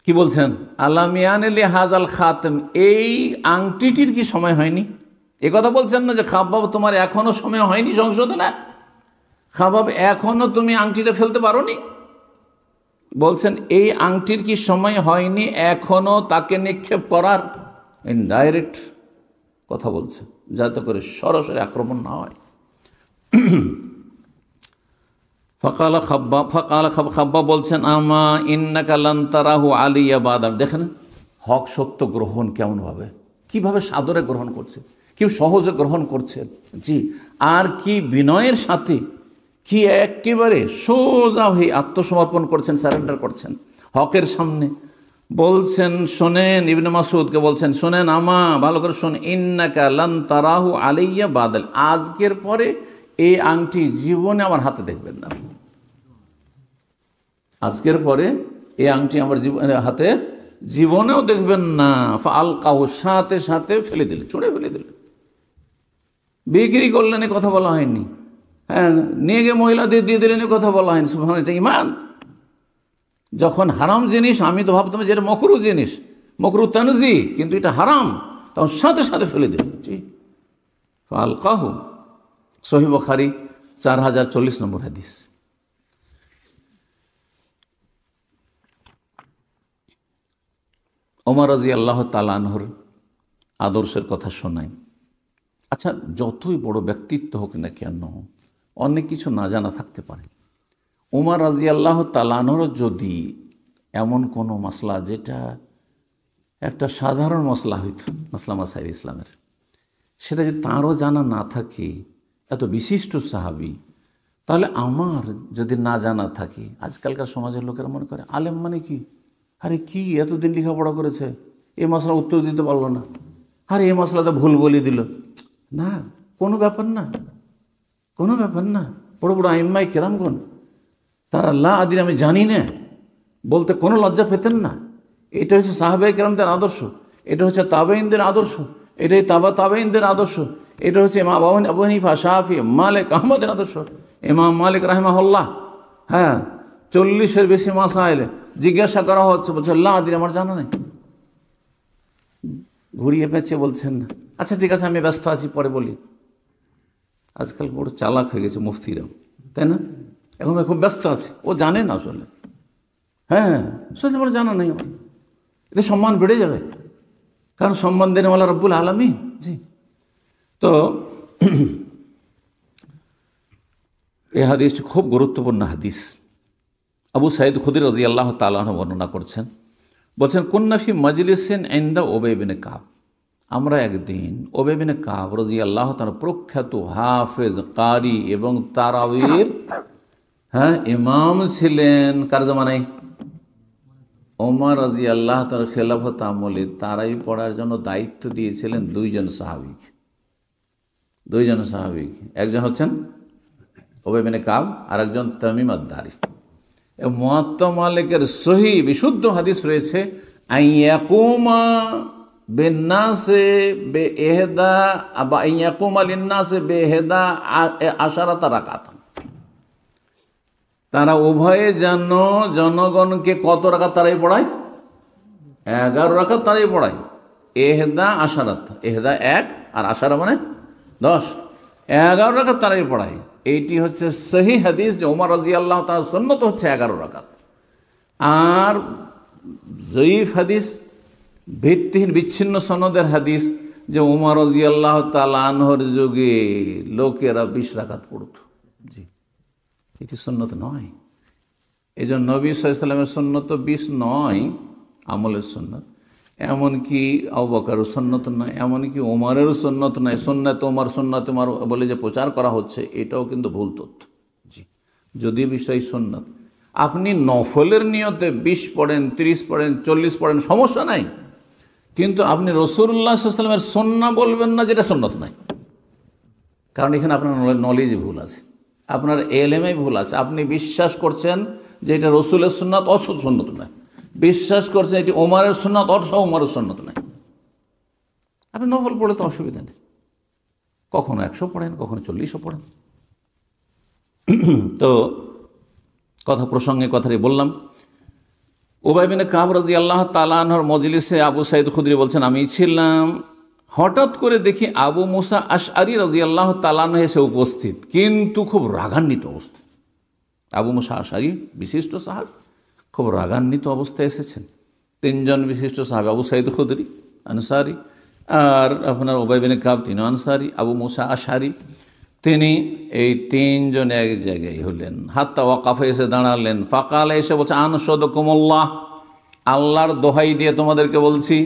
কি বলছেন? আলামিয়ান লিহাযাল খাতাম, এই আংটিটির কি সময় হয়নি? এ কথা বলছেন না যে খাব্বাব তোমার এখনো সময় হয়নি সংশোধনে, খাব্বাব এখনো তুমি আংটিটা ফেলতে পারোনি। বলছেন এই আংটির কি সময় হয়নি এখনো তাকে নিক্ষেপ করার? ইনডাইরেক্ট কথা বলছে, যাতে করে সরাসরি আক্রমণ না হয়। খাব্বাব বলছেন আমা ইন্নাকা লান তারাহু আলিয়া বাদার। দেখেন হক সত্য গ্রহণ কেমনভাবে, কিভাবে সাদরে গ্রহণ করছে, কি সহজে গ্রহণ করছে, জি, আর কি বিনয়ের সাথে, কি একেবারে সোজা হয়ে আত্মসমর্পণ করছেন, সারেন্ডার করছেন হকের সামনে। বলছেন শোনেন, ইবনে মাসউদকে বলছেন শোনেন, আমা ভালো করে শোন, ইন্নাকা লান তারাহু আলাইয়া বাদাল, আজকের পরে এই আংটি জীবনে আমার হাতে দেখবেন না। আজকের পরে এই আংটি আমার হাতে জীবনেও দেখবেন না। ফাআলকাহু, সাথে সাথে ফেলে দিলেন, ছুঁড়ে ফেলে দিলেন। বিক্রি করলেন, কথা বলা হয়নি, হ্যাঁ, নিয়ে গিয়ে মহিলাদের দিয়ে দিলেন, কথা বলা হয়নি। সুবহানাল্লাহ, এটা ঈমান। যখন হারাম জিনিস, আমি তো ভাবতাম যে এটা মাকরুহ জিনিস, মাকরুহ তানজি, কিন্তু এটা হারাম, তখন সাথে সাথে ফেলে দিলেন। জি, ফাআলকাহু, সহিহ বুখারী 4040 নম্বর হাদিস। ওমর রাদিয়াল্লাহু তাআলা আনহুর আদর্শের কথা শোনাই। আচ্ছা, যতই বড় ব্যক্তিত্ব হোক না কেন, অনেক কিছু না জানা থাকতে পারে। ওমর রাদিয়াল্লাহু তাআলা আনহুর যদি এমন কোনো মাসলা, যেটা একটা সাধারণ মসলা হইত, মাসলা মাসাইল ইসলামের, সেটা যদি তাঁরও জানা না থাকে, এত বিশিষ্ট সাহাবী, তাহলে আমার যদি না জানা থাকে, আজকালকার সমাজের লোকেরা মনে করে আলেম মানে কি, আরে কি এতদিন লেখাপড়া করেছে, এই মশলা উত্তর দিতে পারলো না, আরে এই মশলাটা ভুল বলে দিল। না, কোনো ব্যাপার না, কোনো ব্যাপার না। বড় বড় আইম্মায়ে কেরামগণ, তারা লা আদির, আমি জানি না বলতে কোনো লজ্জা পেতেন না। এটা হচ্ছে সাহাবায়ে কেরামদের আদর্শ, এটা হচ্ছে তাবেঈনদের আদর্শ, এটাই তাবেঈনদের আদর্শ, এটা হচ্ছে ইমাম আবু হানিফা, শাফি, মালিক, আহমদের আদর্শ। ইমাম মালিক রাহিমাহুল্লাহ, হ্যাঁ, 40-এর বেশি মাসাইল জিজ্ঞাসা করা হচ্ছে, বলছে আল্লাহ আদির, আমার জানা নেই। ঘুরিয়ে পেঁচিয়ে বলছেন না, আচ্ছা ঠিক আছে আমি ব্যস্ত আছি পরে বলি। আজকাল বড় চালাক হয়ে গেছে মুফতিরাও, তাই না? এখন খুব ব্যস্ত আছে, ও জানে না আসলে। হ্যাঁ, সত্যি বলে জানা নেই আমার, এটা সম্মান বেড়ে যাবে, কারণ সম্মান দেন ওয়ালা রব্বুল আলামিন। জি, তো এই হাদিসটি খুব গুরুত্বপূর্ণ হাদিস। আবু সাঈদ খুদরি রাদিয়াল্লাহু তাআলা আনহু বর্ণনা করছেন, বলছেন কুন্না ফি মাজলিসিন ইনদা উবাই বিন কাব, আমরা একদিন উবাই বিন কাব রাদিয়াল্লাহু তাআলা প্রখ্যাত হাফেজ, কারি এবং তারাবির ইমাম ছিলেন। কার জামানায়? ওমর রাদিয়াল্লাহু তাআলা খেলাফত আমলে তারাই পড়ার জন্য দায়িত্ব দিয়েছিলেন দুইজন সাহাবী। একজন হচ্ছেন উবাই বিন কাব আর একজন তামিম আদ-দারি। মুয়াত্তা মালিকের সহি বিশুদ্ধ হাদিস রয়েছে, আইয়াকুমা বিন্নাসে বিইহদা আবা আইয়াকুমা লিন্নাসে বিইহদা আশারাতা রাকাতান, তারা উভয়ে যেন জনগণকে কত রাকাত তারাই পড়ায়? 11 রাকাত তারাই পড়ায়। এহদা আশারাত, এহদা 1 আর আশারা মানে 10, 11 রাকাত তারাই পড়ায়। এইটি হচ্ছে সহি হাদিস যে ওমর রাদিয়াল্লাহু তাআলা সুন্নত হচ্ছে 11 রাকাত। আর জয়ীফ হাদিস, ভিত্তিহীন বিচ্ছিন্ন সনদের হাদিস যে ওমর রাদিয়াল্লাহু তাআলা আনহুর যুগে লোকেরা 20 রাকাত পড়ত। জি, এটি সুন্নত নয়। এই জন্য নবী সাল্লাল্লাহু আলাইহি ওয়াসাল্লামের সুন্নত 20 নয়, আমলের সুন্নত। এমনকি আবু বকরের সুন্নত নয়, এমনকি ওমরেরও সুন্নত নয়। সুন্নাত ওমর, সুন্নাত ওমর বলে যে প্রচার করা হচ্ছে, এটাও কিন্তু ভুল তথ্য। জি, যদি বিষয় সুন্নত, আপনি নফলের নিয়তে 20 পড়েন, 30 পড়েন, 40 পড়েন, সমস্যা নাই, কিন্তু আপনি রাসূলুল্লাহ সাল্লাল্লাহু আলাইহি ওয়াসাল্লামের সুন্নাহ বলবেন না যেটা সুন্নত নাই। কারণ এখানে আপনার নলেজে ভুল আছে, আপনার এলেমে ভুল আছে। আপনি বিশ্বাস করছেন যে এটা রসুলের সুন্নাত, অথচ সুন্নত নয়। বিশ্বাস করছেন এটি ওমরের সুন্নাত, অথচ ওমরের সুন্নত নয়। আপনি নফল পড়ে তো অসুবিধা নেই, কখনো 100 পড়েন, কখনো 40ও পড়েন। তো কথা প্রসঙ্গে কথাটি বললাম। উবাই বিন কাব রাদিয়াল্লাহু তাআলা আনহুর মজলিসে আবু সাঈদ খুদরি বলছেন, আমি ছিলাম, হঠাৎ করে দেখি আবু মুসা আশআরী রাদিয়াল্লাহু তাআলা আনহু এসে উপস্থিত, কিন্তু খুব রাগান্বিত অবস্থায়। আবু মুসা আশআরী বিশিষ্ট সাহাবী, খুব রাগান্বিত অবস্থায় এসেছেন। 3 জন বিশিষ্ট সাহাবী, আবু সাঈদ খুদরি আনসারী, আর আপনার উবাই বিন কাব তিনি আনসারী, আবু মুসা আশআরী, তিনি এই 3 জন এক জায়গায় হলেন। হাত্তা ওয়াকাফে এসে দাঁড়ালেন। ফাকালে এসে বলছে, আনশুদুকুমুল্লাহ, আল্লাহর দোহাই দিয়ে তোমাদেরকে বলছি,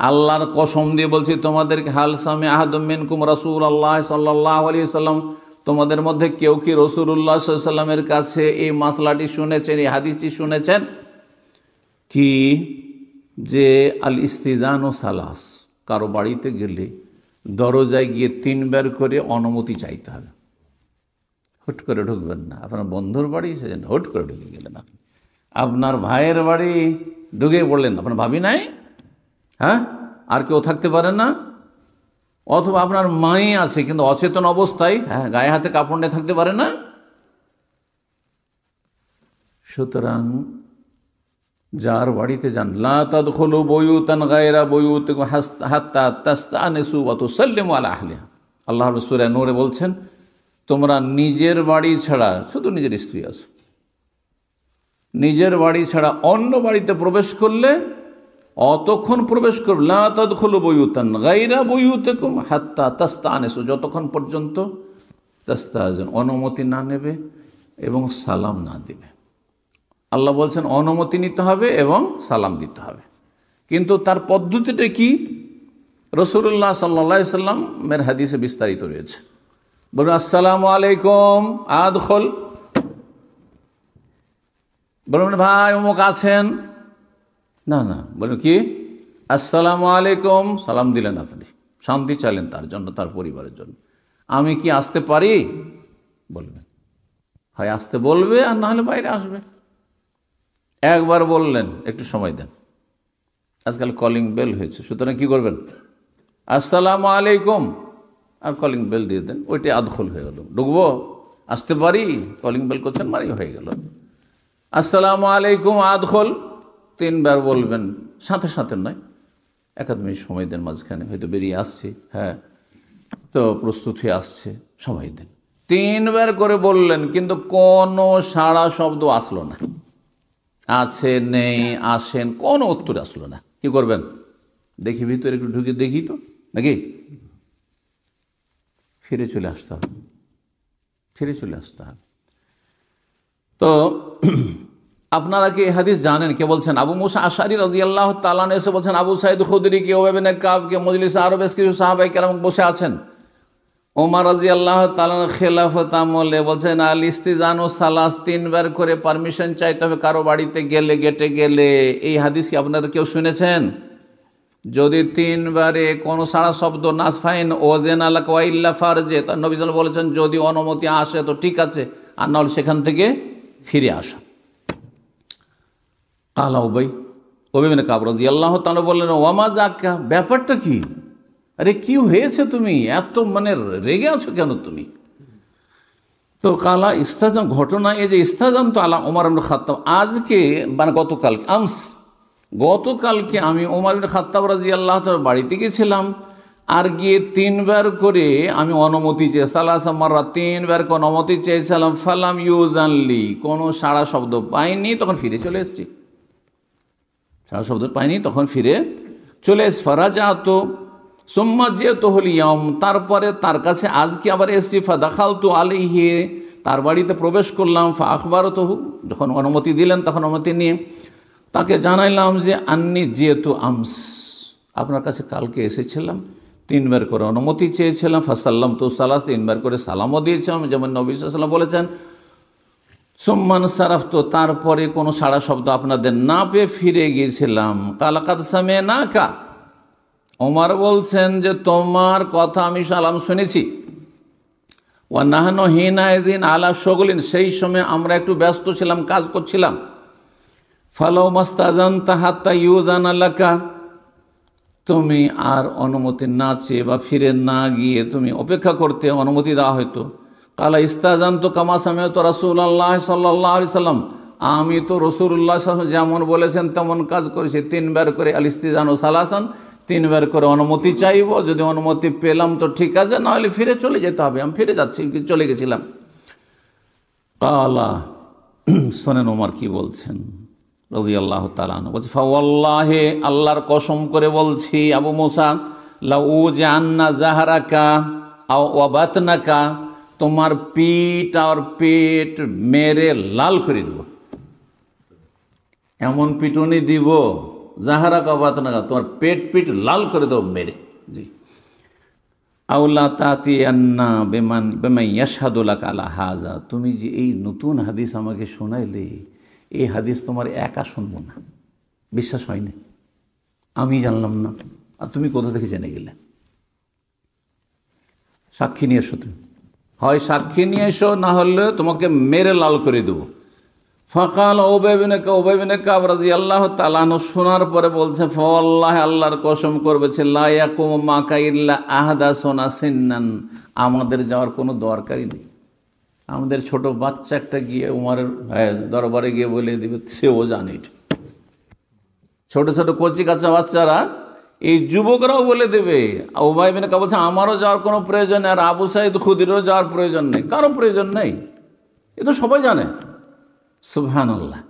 আল্লাহর কসম দিয়ে বলছি তোমাদেরকে, হাল সামি আহাদুম মিনকুম রাসূলুল্লাহ সাল্লাল্লাহু আলাইহি ওয়াসাল্লাম, তোমাদের মধ্যে কেউ কি রাসূলুল্লাহ সাল্লাল্লাহু আলাইহি ওয়াসাল্লামের কাছে এই মাসলাটি শুনেছেন, এই হাদিসটি শুনেছেন কি, যে আল ইস্তিজানু সালাস, কারো বাড়িতে গেলে দরজায় গিয়ে 3 বার করে অনুমতি চাইতে হবে। হুট করে ঢুকবেন না। আপনার বন্ধুর বাড়ি সেজন্য হুট করে ঢুকে গেলেন, আপনি আপনার ভাইয়ের বাড়ি ঢুকে পড়লেন, আপনার ভাবি নাই, আর কেউ থাকতে পারে না, অথবা আপনার মাই আছে কিন্তু অচেতন অবস্থায়, গায়ে হাতে কাপড় নিয়ে থাকতে পারে না। সুতরাং যার বাড়িতে যান, লা তাদখুলু বুয়ুতান গায়রা বুয়ুতিকুম হাত্তা তাস্তানিসু ওয়া তুসাল্লিমু আলা আহলিহা। আল্লাহ সূরা নূরে বলছেন, তোমরা নিজের বাড়ি ছাড়া, শুধু নিজের স্ত্রী আছে, নিজের বাড়ি ছাড়া অন্য বাড়িতে প্রবেশ করলে অতক্ষণ প্রবেশ করবে, লা তাদখুলু বুয়ুতান গায়রা বুয়ুতিকুম হাত্তা তাস্তানিসু, যতক্ষণ পর্যন্ত তাস্তাযিন, অনুমতি না নেবে এবং সালাম না দেবে। আল্লাহ বলছেন অনুমতি নিতে হবে এবং সালাম দিতে হবে, কিন্তু তার পদ্ধতিটা কি? রাসূলুল্লাহ সাল্লাল্লাহু আলাইহি ওয়াসাল্লামের হাদিসে বিস্তারিত রয়েছে। বলুন, আসসালামু আলাইকুম, আদখুল। বলুন, ভাই অমুক আছেন? না না, বলুন কি, আসসালামু আলাইকুম, সালাম দিলেন, আপনি শান্তি চাইলেন তার জন্য, তার পরিবারের জন্য। আমি কি আসতে পারি? বলবেন, হয় আসতে বলবে, আর না হলে বাইরে আসবে। একবার বললেন, একটু সময় দেন, আজকাল কলিং বেল হয়েছে, সুতরাং কি করবেন, আসসালামু আলাইকুম, আর কলিং বেল দিয়ে দেন, ওইটাই আদখল হয়ে গেল। ঢুকবো, আসতে পারি, কলিং বেল করছেন, মানে হয়ে গেল। আসসালামু আলাইকুম আদখল 3 বার বলবেন, সাথে সাথে নয়, এক আধ মিনিট সময় দেন, মাঝখানে হয়তো বেরিয়ে আসছে, হ্যাঁ তো প্রস্তুত হয়ে আসছে, সময় দেন। 3 বার করে বললেন, কিন্তু কোনো সাড়া শব্দ আসলো না। আছে, নেই, আসেন, কোনো উত্তর আসলো না। কি করবেন? দেখি ভিতরে একটু ঢুকে দেখি তো, নাকি ফিরে চলে আসতে হবে, ফিরে চলে আসতে হবে। তো আপনারা কি হাদিস জানেন? কে বলছেন? আবু মুসা আশআরী রাদিয়াল্লাহু তাআলা আনহু এসে বলছেন, আবু সাঈদ খুদরি কে, ওবাই বিন কাব কে, মজলিসে আরো বেশ কিছু সাহাবায়ে কেরাম বসে আছেন। ওমর রাদিয়াল্লাহু তাআলা খেলাফত আমলে বলছেন, আল ইস্তিজানু সালাস, 3 বার করে পারমিশন চাইতে হবে কারো বাড়িতে গেলে, গেটে গেলে। এই হাদিস কি আপনারা কেউ শুনেছেন? যদি 3 বারে কোনো সারা শব্দ নাসফাইন ওজেন আলাক ওয়া ইল্লা ফারজে, তার নবী সাল্লাল্লাহু আলাইহি ওয়াসাল্লাম বলেছেন যদি অনুমতি আসে তো ঠিক আছে, আর না হলে সেখান থেকে ফিরে আসো। কালা উবাই বিন কাব রাদিয়াল্লাহু তাআলা বললেন, ওয়ামা যাক্কা, ব্যাপারটা কি? আরে কি হয়েছে, তুমি এত রেগে আছো কেন তুমি? তো কালা ইস্তাজান, ঘটনা এই যে ইস্তাজান তো আলা ওমর ইবনে খাত্তাব, আজকে গতকালকে আমি ওমর ইবনে খাত্তাব রাদিয়াল্লাহু তাআলা বাড়িতে গেছিলাম, আর গিয়ে 3 বার করে আমি অনুমতি চেয়ে, সালাসা মাররা, 3 বার করে অনুমতি চেয়েছিলাম। ফালাম ইউজানলি, কোনো সাড়া শব্দ পাইনি, তখন ফিরে চলে এসেছি। সাড়া শব্দ পাইনি, তখন ফিরে চলে এসে ফারাজাতো সুম্মা জিয়াতু ইয়াউম, তারপরে তার কাছে আজকে আবার এসেছি। ফাদাখালতু আলাইহি, তার বাড়িতে প্রবেশ করলাম। ফাআখবারতুহু, যখন অনুমতি দিলেন তখন অনুমতি নিয়ে তাকে জানাইলাম যে আন্নি জিয়াতু আমস, আপনার কাছে কালকে এসেছিলাম, 3 বার করে অনুমতি চেয়েছিলাম। ফাসাল্লাম তু সালাস, 3 বার করে সালামও দিয়েছিলাম, যেমন নবী সাল্লাল্লাহু আলাইহি ওয়াসাল্লাম বলেছেন। সুম্মান সারাফতু, তারপরে কোনো সাড়া শব্দ আপনাদের না পেয়ে ফিরে গিয়েছিলাম। কালাকাদ সামি'নাকা, ওমর বলছেন যে তোমার কথা আমি সালাম শুনেছি। ওয়া নাহনু হিনাইযিন আলা শুগলিন, সেই সময় আমরা একটু ব্যস্ত ছিলাম, কাজ করছিলাম। ফালাউ মাস্তাজানতা হাত্তা ইউজানা লাকা, তুমি আর অনুমতি না চেয়ে বা ফিরে না গিয়ে তুমি অপেক্ষা করতে, অনুমতি দেওয়া হয়তো। কালা ইস্তাজানতু কামা সামি'তু রাসূলুল্লাহ সাল্লাল্লাহু আলাইহি সাল্লাম, আমি তো রাসূলুল্লাহ সাল্লাল্লাহু আলাইহি ওয়াসাল্লাম যেমন বলেছেন তেমন কাজ করেছি। 3 বার করে আল ইস্তিজানু সালাসান, 3 বার করে অনুমতি চাইব, যদি অনুমতি পেলাম তো ঠিক আছে, না হলে ফিরে চলে যেতে হবে। আমি ফিরে যাচ্ছি, চলে গেছিলাম। কালা, শোনেন ওমর কি বলছেন রাদিয়াল্লাহু তাআলা আনহু, বলছে ফাওয়াল্লাহি, আল্লাহর কসম করে বলছি আবু মুসা, লাউ জান্না জাহরাকা আও ওয়াবাতনাকা, তোমার পিঠ আর পেট মেরে লাল করে দেব, এমন পিটুনি দিব, জাহরাকা ওয়াবাতনাকা, তোমার পিঠ লাল করে দেব মেরে। জি, আউলা তাতিয়ান্না বিমান ইয়াশহাদু লাকা আলা হাযা, তুমি যে এই নতুন হাদিস আমাকে শোনাইলে, এই হাদিস তোমার একা শুনবো না, বিশ্বাস হয়নি, আমি জানলাম না, আর তুমি কোথা থেকে জেনে গেলে? সাক্ষী নিয়ে এসো, তুমি হয় সাক্ষী নিয়ে এসো, না হলে তোমাকে মেরে লাল করে দেবো। ফাকাল উবাই বিন কাব রাদিয়াল্লাহু তাআলা আনহু শোনার পরে বলছে, ফাওয়াল্লাহি, আল্লাহর কসম করবেছে, লা ইয়াকুমু মাকা ইল্লা আহদাসুনা সিন্নান, আমাদের যাওয়ার কোনো দরকারই নেই। আমাদের ছোট বাচ্চা একটা গিয়ে উমরের দরবারে গিয়ে বলে দিবে, সেও জানে। ছোট ছোট কচি কাঁচা বাচ্চারা, এই যুবকরাও বলে দেবে। উবাই বিন কাব বলছে, আমারও যাওয়ার কোনো প্রয়োজন নেই, আর আবু সাঈদ খুদরিরও যাওয়ার প্রয়োজন নেই, কারো প্রয়োজন নেই, এ তো সবাই জানে। সুবহানাল্লাহ।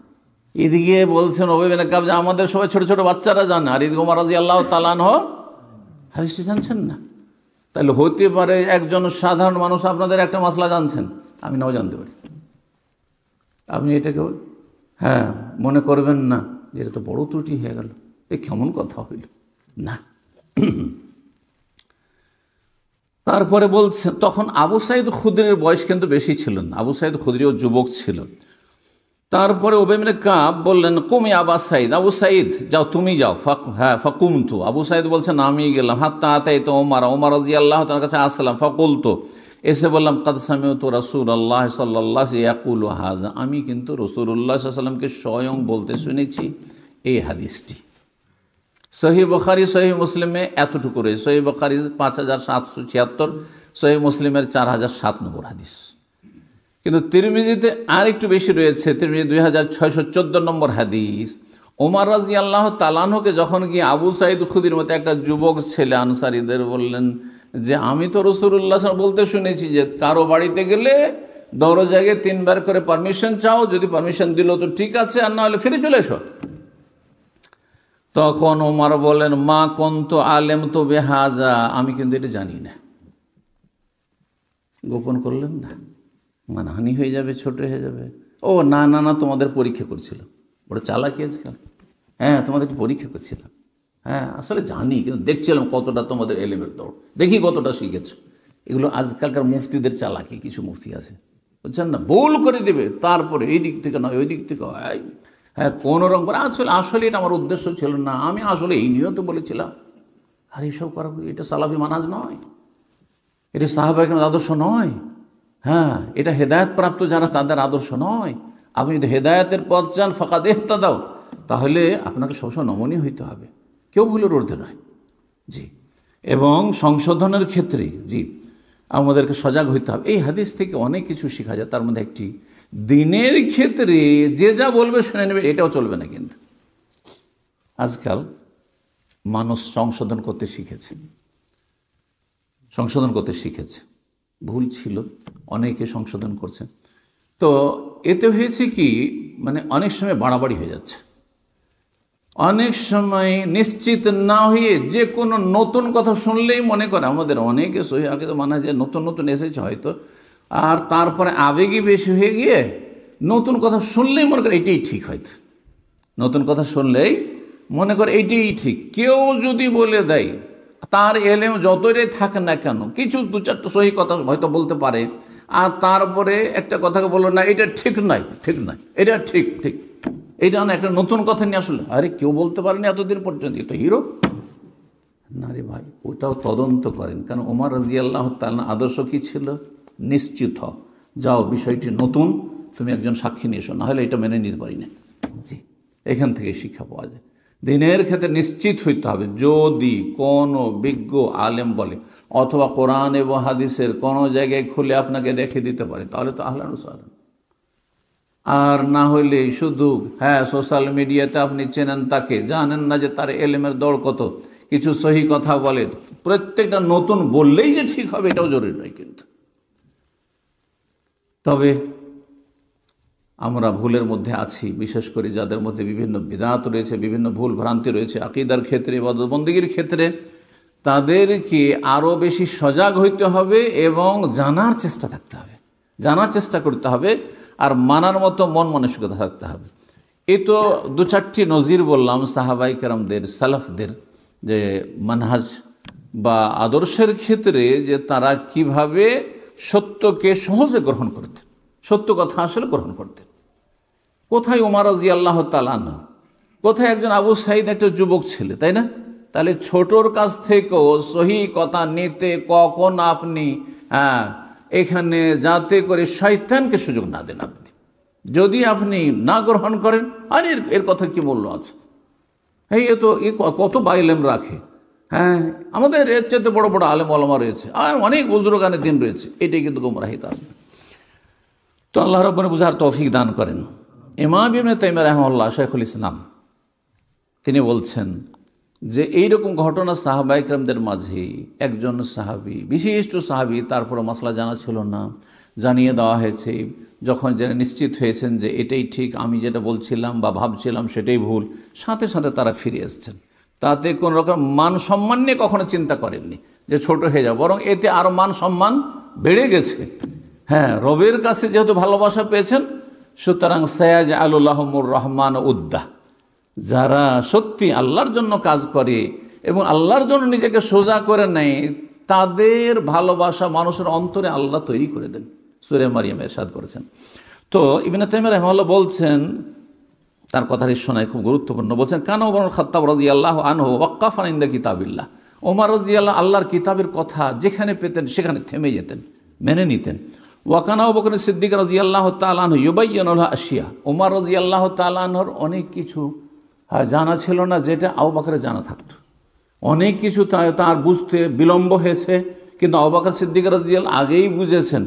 এদিকে বলছেন উবাই বিন কাব যে আমাদের সবাই ছোট ছোট বাচ্চারা জানে, আর এদিকে ওমর রাদিয়াল্লাহু তাআলা আনহু হাদিসটি জানছেন না। তাহলে হতে পারে একজন সাধারণ মানুষ আপনাদের একটা মাসলা জানছেন, আমি নাও জানতে পারি। আপনি এটাকে মনে করবেন না যে এটা তো বড় ত্রুটি হয়ে গেল, এ কেমন কথা হইল না। তারপরে বলছেন, তখন আবু সাঈদ খুদরির বয়স কিন্তু বেশি ছিল না, আবু সাঈদ খুদরিও যুবক ছিল। তারপরে উবাই বিন কাব বললেন, কুমি আবা সাঈদ, আবু সাঈদ যাও, তুমি যাও। ফাকুমতু, আবু সাঈদ বলছেন আমি গেলাম। হাত্তা আতাইতু ওমর রাদিয়াল্লাহু তাআলার কাছে আসলাম। ফাকুলতু, এসে বললাম, কাদ সামি'তু রাসূলুল্লাহ সাল্লাল্লাহু আলাইহি ইয়াকুলু হাযা, আমি কিন্তু রাসূলুল্লাহ সাল্লাল্লাহু আলাইহি ওয়াসাল্লামকে স্বয়ং বলতে শুনেছি এই হাদিসটি। সহিহ বুখারী সহিহ মুসলিমে এতটুকু রয়েছে। সহিহ বুখারী 5776, সহিহ মুসলিমের 4007 নম্বর হাদিস। কিন্তু তিরমিজিতে আর একটু বেশি রয়েছে, তিরমিজি 2614 নম্বর হাদিস। ওমর রাদিয়াল্লাহু তাআলা আনহুকে যখন গিয়ে আবু সাঈদ খুদরির মতো একটা যুবক ছেলে আনসারীদের বললেন যে আমি তো রাসূলুল্লাহ সাল্লাল্লাহু আলাইহি ওয়াসাল্লাম বলতে শুনেছি যে কারো বাড়িতে গেলে দরজায় গিয়ে 3 বার করে পারমিশন চাও, যদি পারমিশন দিল তো ঠিক আছে, আর না হলে ফিরে চলে এসো। তখন ওমর বলেন মা কুনতু আলেমতু বিহাযা, আমি কিন্তু এটা জানি না। গোপন করলেন না, মানহানি হয়ে যাবে, ছোট হয়ে যাবে। ও না না না, তোমাদের পরীক্ষা করছিল, বড় চালাকি আজকাল। হ্যাঁ, তোমাদেরকে পরীক্ষা করছিলাম। হ্যাঁ, আসলে জানি, কিন্তু দেখছিলাম কতটা তোমাদের এলেমের দৌড়, দেখি কতটা শিখেছো। এগুলো আজকালকার মুফতিদের চালাকি, কিছু মুফতি আছে বুঝছেন না, ভুল করে দেবে, তারপরে এই দিক থেকে নয় ওই দিক থেকে হয়। হ্যাঁ, কোনো রকম করে আসলে এটা আমার উদ্দেশ্য ছিল না, আমি আসলে এই নিয়ত বলেছিলাম। আর এইসব করা, এটা সালাফি মানহাজ নয়, এটা সাহাবা কেরামের আদর্শ নয়। হ্যাঁ, এটা হেদায়েত প্রাপ্ত যারা তাদের আদর্শ নয়। আপনি যদি হেদায়েতের পথ চান ফাকাদ ইহতাদাও, তাহলে আপনাকে সবসময় নমনীয় হইতে হবে, কেউ ভুলের ঊর্ধ্বে নয়। জি, এবং সংশোধনের ক্ষেত্রে জি আমাদেরকে সজাগ হইতে হবে। এই হাদিস থেকে অনেক কিছু শেখা যায়, তার মধ্যে একটি দিনের ক্ষেত্রে যে যা বলবে শুনে নেবে, এটাও চলবে না। কিন্তু আজকাল মানুষ সংশোধন করতে শিখেছে, ভুল ছিল, অনেকে সংশোধন করছে। তো এতে হয়েছে কি, মানে অনেক সময় বাড়াবাড়ি হয়ে যাচ্ছে, অনেক সময় নিশ্চিত না হয়ে যে কোনো নতুন কথা শুনলেই মনে করে, আমাদের অনেকে সহি আগে তো মানা যায় নতুন নতুন এসেছে হয়তো, আর তারপরে আবেগই বেশি হয়ে গিয়ে নতুন কথা শুনলেই মনে করে এটাই ঠিক, হয়তো নতুন কথা শুনলেই মনে করে এইটাই ঠিক। কেউ যদি বলে দেয়, তার এলেম যতটাই থাকে না কেন, কিছু 2-4টা সহি কথা হয়তো বলতে পারে, আর তারপরে একটা কথাকে বললো না এটা ঠিক নয়, এটা ঠিক, এইটা না একটা নতুন কথা নিয়ে আসলে, আরে কেউ বলতে পারেনি এতদিন পর্যন্ত, এটা হিরো না রে ভাই। ওটাও তদন্ত করেন, কারণ ওমর রাদিয়াল্লাহু তাআলা আদর্শ কি ছিল, নিশ্চিত হও, যাও বিষয়টি নতুন, তুমি একজন সাক্ষী নিয়ে এসো, নাহলে এটা মেনে নিতে পারি না। জি, এখান থেকে শিক্ষা পাওয়া যায়। দিনের ক্ষেত্রে নিশ্চিত হইতে হবে, যদি কোনো বিজ্ঞ আলেম বলে অথবা কোরআন এবং হাদিসের কোনো জায়গায় খুলে আপনাকে দেখে দিতে পারে, তাহলে তো আহলান ওয়া সাহলান। আর না হইলে শুধু হ্যাঁ সোশ্যাল মিডিয়াতে আপনি চেনেন তাকে, জানেন না যে তার এলেমের দৌড় কত, কিছু সহি কথা বলে, প্রত্যেকটা নতুন বললেই যে ঠিক হবে এটাও জরুরি নয়। কিন্তু তবে আমরা ভুলের মধ্যে আছি, বিশেষ করে যাদের মধ্যে বিভিন্ন বিদআত রয়েছে, বিভিন্ন ভুল ভ্রান্তি রয়েছে আকীদার ক্ষেত্রে, ইবাদত বন্দেগীর ক্ষেত্রে, তাদেরকে আরও বেশি সজাগ হইতে হবে এবং জানার চেষ্টা থাকতে হবে, জানার চেষ্টা করতে হবে, আর মানার মতো মন মানসিকতা থাকতে হবে। এই তো 2-4টি নজির বললাম সাহাবায়ে কেরামদের, সালাফদের, যে মানহাজ বা আদর্শের ক্ষেত্রে যে তারা কিভাবে সত্যকে সহজে গ্রহণ করতেন, সত্য কথা আসলে গ্রহণ করতেন। কোথায় ওমর রাদিয়াল্লাহু তাআলা আনহু, কোথায় একজন আবু সাঈদ, একটা যুবক ছেলে, তাই না? তাহলে ছোটর কাছ থেকেও সহি কথা নিতে কখন আপনি এখানে যাতে করে শয়তানকে সুযোগ না দেন। আপনি যদি আপনি না গ্রহণ করেন, আর এর কথা কি মূল্য আছে, এই তো কত বাইলেম রাখে, হ্যাঁ আমাদের এর চেয়ে বড় বড় আলেম ওলামা রয়েছে, আর অনেক বুজুর্গানের দিন রয়েছে, এটাই কিন্তু গুমরাহিত রাস্তা। তো আল্লাহ রাব্বুল বুঝার তৌফিক দান করেন। ইমাম ইবনে তাইমিয়া রাহিমাহুল্লাহ, শাইখুল ইসলাম, তিনি বলছেন যে এইরকম ঘটনা সাহাবায়ে কেরামদের মাঝে একজন সাহাবী, বিশিষ্ট সাহাবী, তারপরে মাসলা জানা ছিল না, জানিয়ে দেওয়া হয়েছে, যখন জেনে নিশ্চিত হয়েছেন যে এটাই ঠিক, আমি যেটা বলছিলাম বা ভাবছিলাম সেটাই ভুল, সাথে সাথে তারা ফিরে এসেছেন। তাতে কোনো রকম মান সম্মান নিয়ে কখনো চিন্তা করেননি যে ছোট হয়ে যাবে, বরং এতে আরও মান সম্মান বেড়ে গেছে। হ্যাঁ, রবের কাছে যেহেতু ভালোবাসা পেয়েছেন, সুতরাং সায়াজআলুল্লাহুমুর রহমান উদ্দা, যারা সত্যি আল্লাহর জন্য কাজ করে এবং আল্লাহর জন্য নিজেকে সোজা করে নেয়, তাদের ভালোবাসা মানুষের অন্তরে আল্লাহ তৈরি করে দেন। সূরা মারিয়ামে ইরশাদ করেছেন। তো ইবনে তাইমিয়া রাহিমাহুল্লাহ বলছেন, তার কথাটি শোনায় খুব গুরুত্বপূর্ণ, বলছেন কানা ওমর ইবনুল খাত্তাব রাদিয়াল্লাহু আনহু ওয়াক্কাফান ইনদা কিতাবিল্লাহ, ওমর রাদিয়াল্লাহু আল্লাহর কিতাবের কথা যেখানে পেতেন সেখানে থেমে যেতেন, মেনে নিতেন। ওয়াকানা আবু বকর সিদ্দিক রাদিয়াল্লাহু তাআলা আনহু ইউবাইয়িনু লাহু আশিয়া, ওমর রাদিয়াল্লাহু তাআলা আনহুর অনেক কিছু জানা ছিল না যেটা আবু বকরের জানা থাকতো, অনেক কিছু তার বুঝতে বিলম্ব হয়েছে, কিন্তু আবু বকর সিদ্দিক রাদিয়াল্লাহু আগেই বুঝেছেন,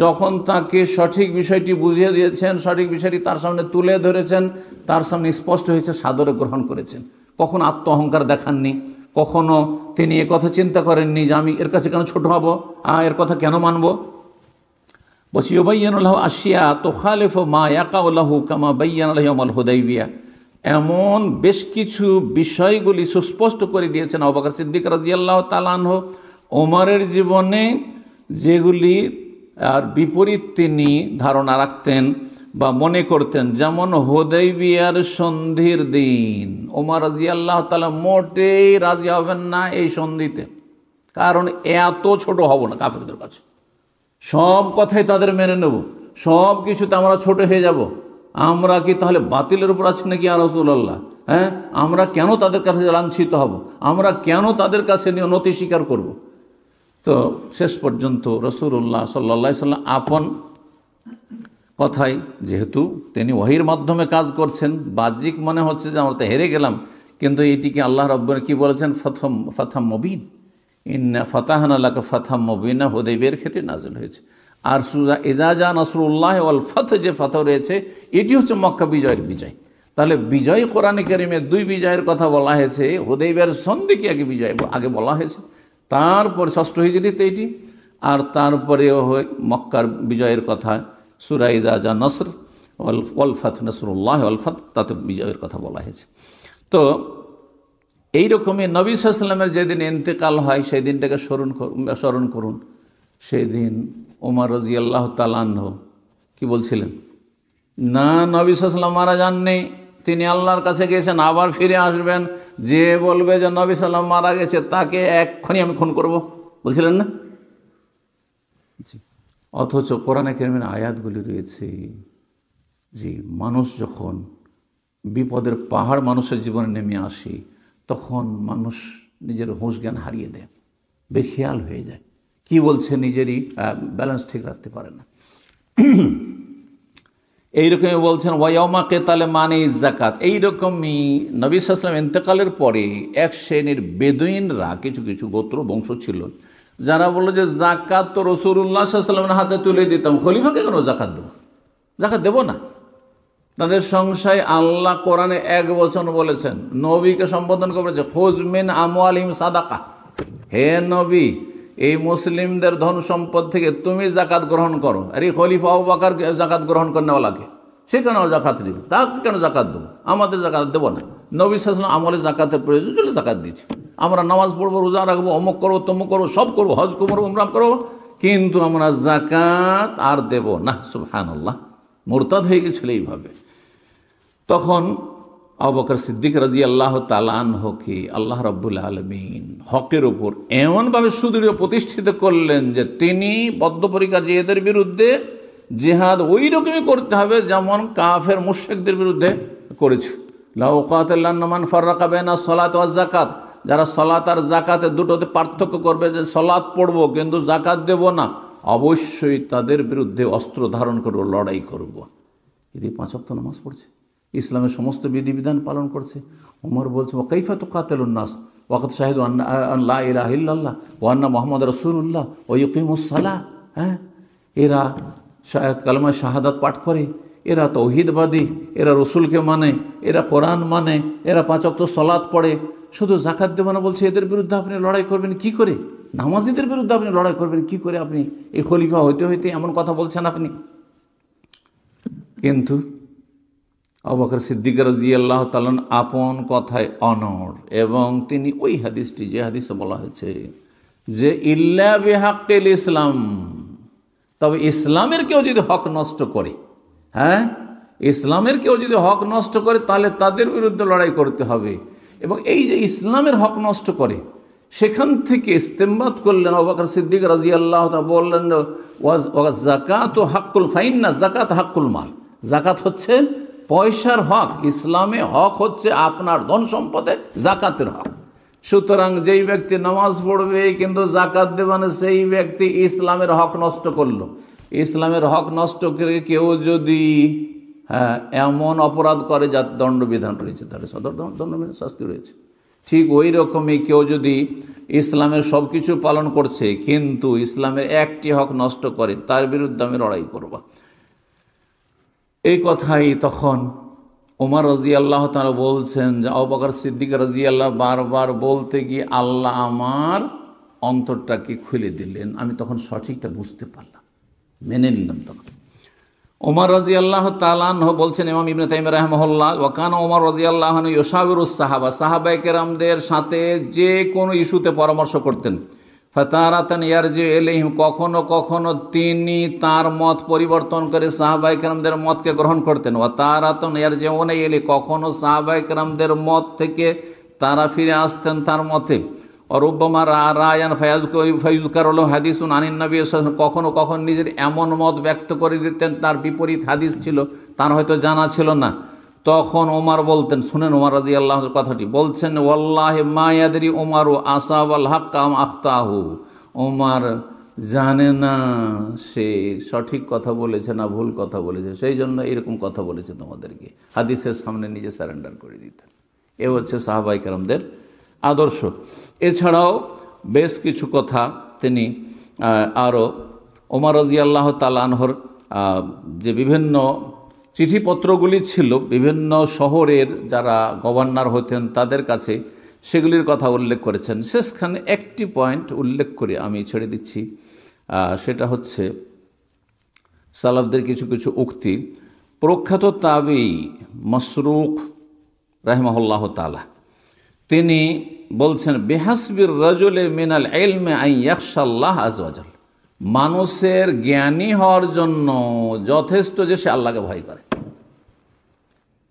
যখন তাকে সঠিক বিষয়টি বুঝিয়ে দিয়েছেন, সঠিক বিষয়টি তার সামনে তুলে ধরেছেন, তার সামনে স্পষ্ট হয়েছে, সাদরে গ্রহণ করেছেন। কখনো আত্ম অহংকার দেখাননি, কখনো তিনি একথা চিন্তা করেননি যে আমি এর কাছে কেন ছোট হব, এর কথা কেন মানব। বলছি ইউবাইয়িনুল্লাহু আশিয়া তুখালিফু মা ইয়াকাউ লাহু কামা বায়্যানা লাহু ইয়াউমাল হুদাইবিয়া। এমন বেশ কিছু বিষয়গুলি সুস্পষ্ট করে দিয়েছেন আবু বকর সিদ্দিক রাদিয়াল্লাহু তাআলা আনহু ওমরের জীবনে, যেগুলি আর বিপরীত তিনি ধারণা রাখতেন বা মনে করতেন। যেমন হুদাইবিয়ার সন্ধির দিন ওমর রাদিয়াল্লাহু তাআলা মোটেই রাজি হবেন না এই সন্ধিতে, কারণ এত ছোট হব না কাফেরদের কাছে, সব কথাই তাদের মেনে নেব, সব কিছুতে আমরা ছোট হয়ে যাব। আমরা কি তাহলে বাতিলের উপর আছি নাকি ইয়া রাসূলুল্লাহ? হ্যাঁ, আমরা কেন তাদের কাছে লাঞ্ছিত হব, আমরা কেন তাদের কাছে নতি স্বীকার করব? তো শেষ পর্যন্ত রাসূলুল্লাহ সাল্লাল্লাহু আলাইহি ওয়াসাল্লাম আপন কথাই, যেহেতু তিনি ওহীর মাধ্যমে কাজ করছেন, বাহ্যিক মনে হচ্ছে যে আমরা তো হেরে গেলাম, কিন্তু এটিকে আল্লাহ রাব্বুল কি বলেছেন, ফাতহাম মুবিন, ইন্না ফাতাহনা লাকা ফাতহাম মুবিনা, হুদাইবিয়ার ক্ষেত্রে নাযিল হয়েছে। আর সূরা ইজা জা নাসরুল্লাহ ওয়াল ফাতহ যে ফাতহ রয়েছে, এটি হচ্ছে মক্কা বিজয়ের বিজয়। তাহলে বিজয় কোরআনে কারিমে দুই বিজয়ের কথা বলা হয়েছে, হুদাইবিয়ার সন্ধিকে আগে বিজয় আগে বলা হয়েছে, তারপর ষষ্ঠ হিজরিতে এটি, আর তারপরে মক্কার বিজয়ের কথা সূরা ইজা জা নাসর ওয়াল ফাতহ, নাসরুল্লাহ ওয়াল ফাতহ, তাতে বিজয়ের কথা বলা হয়েছে। তো এইরকমই নবী সাল্লাল্লাহু আলাইহি ওয়াসাল্লামের যেদিন ইন্তেকাল হয় সেই দিনটাকে স্মরণ করুন। সেই দিন ওমর রাদিয়াল্লাহু তাআলা আনহু কি বলছিলেন, না নবী সাল্লাল্লাহু আলাইহি ওয়াসাল্লাম মারা যাননি, তিনি আল্লাহর কাছে গিয়েছেন, আবার ফিরে আসবেন, যে বলবে যে নবী সাল্লাল্লাহু আলাইহি ওয়াসাল্লাম মারা গেছে তাকে এক্ষুনি আমি খুন করব, বলছিলেন না? অথচ কোরআনে কারিমের আয়াতগুলি রয়েছে যে মানুষ যখন বিপদের পাহাড় মানুষের জীবনে নেমে আসে, তখন মানুষ নিজের হুঁশ জ্ঞান হারিয়ে দেয়, বেখেয়াল হয়ে যায়, কি বলছে নিজেরই ব্যালেন্স ঠিক রাখতে পারে না। এইরকমই বলছেন ওয়াইয়াউমা কেতালে মানে জাকাত। এইরকমই নবী সাল্লাল্লাহু আলাইহি ওয়াসাল্লাম ইন্তেকালের পরে এক শ্রেণীর বেদুইনরা, কিছু কিছু গোত্র বংশ ছিল, যারা বললো যে জাকাত তো রাসূলুল্লাহ সাল্লাল্লাহু আলাইহি ওয়াসাল্লামের হাতে তুলে দিতাম, খলিফাকে কেন জাকাত দেবো, জাকাত দেবো না। তাদের সংশয় আল্লাহ কোরআনে এক বচন বলেছেন, নবীকে সম্বোধন করেছে, খুয মিন আমওয়ালিহিম সাদাকা, হে নবী এই মুসলিমদের ধন সম্পদ থেকে তুমি জাকাত গ্রহণ করো। আরে খলিফা আবু বকর জাকাত গ্রহণ করনেওয়ালাকে, সে কেন জাকাত দিবে, তাকে কেন জাকাত দেবো, আমাদের জাকাত দেবো না। নবী সাল্লাল্লাহু আলাইহি ওয়াসাল্লাম আমলে জাকাতের প্রয়োজন চলে জাকাত দিচ্ছি, আমরা নামাজ পড়বো, রোজা রাখবো, অমুক করবো, তমুক করবো, সব করবো, হজ করবো, উমরা করবো, কিন্তু আমরা জাকাত আর দেব না। সুবহানাল্লাহ, মুরতাদ হয়ে গেছিল এইভাবে। তখন আবু বকর সিদ্দিক রাদিয়াল্লাহু তাআলা আনহুকে আল্লাহ রাব্বুল আলামিন হকের উপর এমনভাবে সুদৃঢ় প্রতিষ্ঠিত করলেন যে তিনি বদ্ধপরিকর জিহাদের বিরুদ্ধে জিহাদ ওই রকমই করতে হবে যেমন কাফের মুশরিকদের বিরুদ্ধে করেছে। লা উকাতিলান্না মান ফাররাকা বাইনা সলাত ওয়াজ যাকাত, যারা সলাত আর যাকাতে দুটোতে পার্থক্য করবে, যে সলাত পড়বো কিন্তু যাকাত দেব না, অবশ্যই তাদের বিরুদ্ধে অস্ত্র ধারণ করব, লড়াই করব। এদি 5 ওয়াক্ত নামাজ পড়ছে, ইসলামের সমস্ত বিধিবিধান পালন করছে। ওমর বলছে ওয়াকাইফা তুকাতিলুন নাস ওয়াকাদ শাহিদু আন লা ইলাহা ইল্লাল্লাহ ওয়া আন্না মুহাম্মাদুর রাসূলুল্লাহ ওয়া ইউকিমুস সালাহ। হ্যাঁ, এরা কালেমা শাহাদাত পাঠ করে, এরা তৌহিদবাদী, এরা রসুলকে মানে, এরা কোরআন মানে, এরা 5 ওয়াক্ত সালাত পড়ে, শুধু যাকাত দেব না বলছে। এদের বিরুদ্ধে আপনি লড়াই করবেন কি করে? নামাজিদের বিরুদ্ধে আপনি লড়াই করবেন কি করে? আপনি এই খলিফা হইতে হইতে এমন কথা বলছেন আপনি। কিন্তু আবু বকর সিদ্দিক রাদিয়াল্লাহু তাআলা আপন কথায় অনড়, এবং তিনি ওই হাদিসটি, যে হাদিসে বলা হয়েছে যে ইল্লা বিহাক্কিল ইসলাম, তবে ইসলামের কেউ যদি হক নষ্ট করে, হ্যাঁ ইসলামের কেউ যদি হক নষ্ট করে তাহলে তাদের বিরুদ্ধে লড়াই করতে হবে। এবং এই যে ইসলামের হক নষ্ট করে, সেখান থেকে ইস্তেমবাদ করলেন আবু বকর সিদ্দিক রাদিয়াল্লাহু তাআলা, বললেন ওয়া যাকাতু হাক্কুল ফাইন্না যাকাত হাক্কুল মাল, যাকাত হচ্ছে পয়সার হক, ইসলামে হক হচ্ছে আপনার ধন সম্পদে যাকাতের হক। সুতরাং যেই ব্যক্তি নামাজ পড়বে কিন্তু যাকাত দেবে না, সেই ব্যক্তি ইসলামের হক নষ্ট করলো। ইসলামের হক নষ্ট করে কেউ যদি এমন অপরাধ করে যার দণ্ডবিধান রয়েছে, তাহলে সদর দণ্ডবিধান শাস্তি রয়েছে। ঠিক ওই রকমই কেউ যদি ইসলামের সব কিছু পালন করছে কিন্তু ইসলামের একটি হক নষ্ট করে, তার বিরুদ্ধে আমি লড়াই করব। এই কথাই তখন ওমর রাদিয়াল্লাহু তাআলা বলছেন যে আবু বকর সিদ্দিক রাদিয়াল্লাহু বারবার বলতে গিয়ে আল্লাহ আমার অন্তরটাকে খুলে দিলেন, আমি তখন সঠিকটা বুঝতে পারলাম, মেনে নিলাম। তখন ওমর রাদিয়াল্লাহু তাআলা আনহু বলছেন, ইমাম ইবনে তাইমিয়া রাহিমাহুল্লাহ, ওয়া কানা ওমর রাদিয়াল্লাহু আনহু ইউশাবিরুস সাহাবা, সাহাবায়ে কেরামদের সাথে যে কোনো ইস্যুতে পরামর্শ করতেন। ফাতারাতান ইয়ারজি ইলাইহিম, কখনো কখনো তিনি তার মত পরিবর্তন করে সাহাবায়ে কেরামদের মতকে গ্রহণ করতেন। ওয়া তারাতান ইয়ারজিউনা ইলাইহি, কখনো সাহাবায়ে কেরামদের মত থেকে তারা ফিরে আসতেন তার মতে। অরুব্বামা রায়ান ফায়ুজকারুল হাদিসুন আনিন নবী সাল্লাল্লাহু আলাইহি ওয়াসাল্লাম, কখনো কখনো নিজের এমন মত ব্যক্ত করে দিতেন তার বিপরীত হাদিস ছিল, তার হয়তো জানা ছিল না। তখন ওমর বলতেন, শুনেন ওমর রাদিয়াল্লাহু আনহু কথাটি বলছেন, ওয়াল্লাহি মা ইয়াদরি ওমরু আসাবাল হাক্কা আম আখতাহু, ওমর জানে না সে সঠিক কথা বলেছে না ভুল কথা বলেছে, সেই জন্য এরকম কথা বলেছে তোমাদেরকে। হাদিসের সামনে নিজে সারেন্ডার করে দিতেন। এ হচ্ছে সাহাবায়ে কেরামদের আদর্শ। এছাড়াও বেশ কিছু কথা তিনি আরও ওমর রাদিয়াল্লাহু তাআলা আনহুর যে বিভিন্ন চিঠিপত্রগুলি ছিল বিভিন্ন শহরের যারা গভর্নর হতেন তাদের কাছে, সেগুলির কথা উল্লেখ করেছেন। শেষখানে একটি পয়েন্ট উল্লেখ করে আমি ছেড়ে দিচ্ছি, সেটা হচ্ছে সালাফদের কিছু কিছু উক্তি। প্রখ্যাত তাবী মাসরুক রাহিমাহুল্লাহ তাআলা তিনি বলছেন, বিহাসবির রাজুলি মিনাল ইলমি আন ইয়াখশাল্লাহ আযজা ওয়া জাল, মানুষের জ্ঞানী হওয়ার জন্য যথেষ্ট যে সে আল্লাহকে ভয় করে।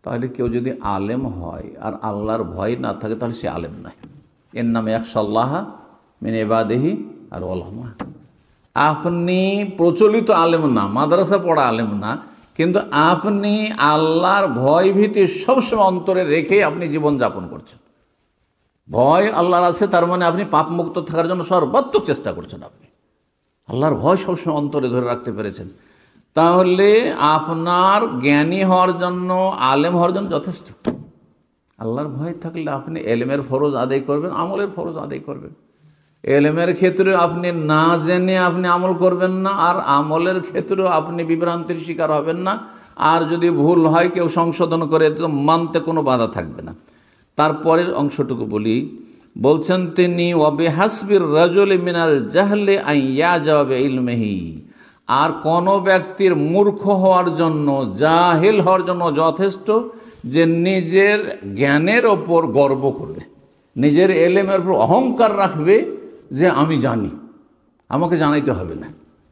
তাহলে কেউ যদি আলেম হয় আর আল্লাহর ভয় না থাকে তাহলে সে আলেম নয়। এর নামে ইয়াখশাল্লাহ মিন ইবাদিহি আর উলামা। আপনি প্রচলিত আলেম না, মাদ্রাসা পড়া আলেম না, কিন্তু আপনি আল্লাহর ভয় ভীতি সবসময় অন্তরে রেখে আপনি জীবনযাপন করছেন। ভয় আল্লাহর আছে, তার মানে আপনি পাপমুক্ত থাকার জন্য সর্বাত্মক চেষ্টা করছেন। আপনি আল্লাহর ভয় সবসময় অন্তরে ধরে রাখতে পেরেছেন, তাহলে আপনার জ্ঞানী হওয়ার জন্য আলেম হওয়ার জন্য যথেষ্ট। আল্লাহর ভয় থাকলে আপনি এলেমের ফরজ আদায় করবেন, আমলের ফরজ আদায় করবেন। এলেমের ক্ষেত্রে আপনি না জেনে আপনি আমল করবেন না, আর আমলের ক্ষেত্রেও আপনি বিভ্রান্তির শিকার হবেন না। আর যদি ভুল হয় কেউ সংশোধন করে তো মানতে কোনো বাধা থাকবে না। তারপরের অংশটুকু বলি, বলছেন তিনি, ওয়াবিহাসবির রাজুলি মিনাল জাহলি আন ইয়াজাবা বিইলমিহি, আর কোন ব্যক্তির মূর্খ হওয়ার জন্য, জাহিল হওয়ার জন্য যথেষ্ট যে নিজের জ্ঞানের ওপর গর্ব করবে, নিজের এলেমের উপর অহংকার রাখবে যে আমি জানি, আমাকে জানাইতে হবে না,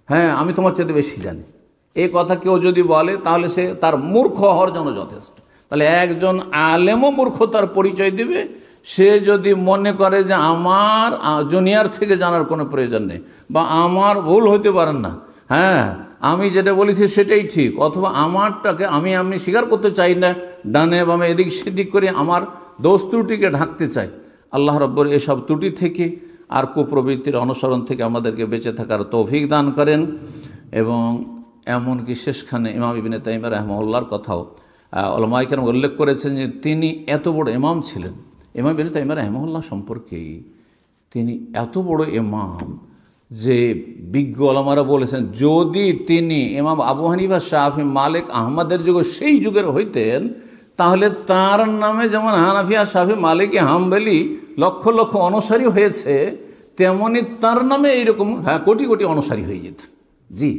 হ্যাঁ আমি তোমার চাইতে বেশি জানি। এই কথা কেউ যদি বলে তাহলে সে তার মূর্খ হওয়ার জন্য যথেষ্ট। তাহলে একজন আলেমও মূর্খতার পরিচয় দিবে সে যদি মনে করে যে আমার জুনিয়র থেকে জানার কোনো প্রয়োজন নেই, বা আমার ভুল হইতে পারেন না, হ্যাঁ আমি যেটা বলেছি সেটাই ঠিক, অথবা আমারটাকে আমি স্বীকার করতে চাই না, ডানে বামে এদিক সেদিক করে আমার দোষ ত্রুটিকে ঢাকতে চাই। আল্লাহ রাব্বুর এসব ত্রুটি থেকে আর কুপ্রবৃত্তির অনুসরণ থেকে আমাদেরকে বেঁচে থাকার তৌফিক দান করেন। এবং এমনকি শেষখানে ইমাম ইবনে তাইমিয়া রাহিমাহুল্লাহর কথাও উলামায়ে কেরাম উল্লেখ করেছেন যে তিনি এত বড় ইমাম ছিলেন। ইমাম ইবনে তাইমিয়া রাহিমাহুল্লাহ সম্পর্কে তিনি এত বড় ইমাম যে বিজ্ঞ ওলামারা বলেছেন যদি তিনি ইমাম আবু হানিফা, শাফি, মালিক, আহমদের যুগে সেই যুগের হইতেন তাহলে তার নামে যেমন হানাফিয়া, শাফি, মালিকি, হাম্বলি লক্ষ লক্ষ অনুসারী হয়েছে, তেমনি তার নামে এইরকম কোটি কোটি অনুসারী হয়ে যেত। জি,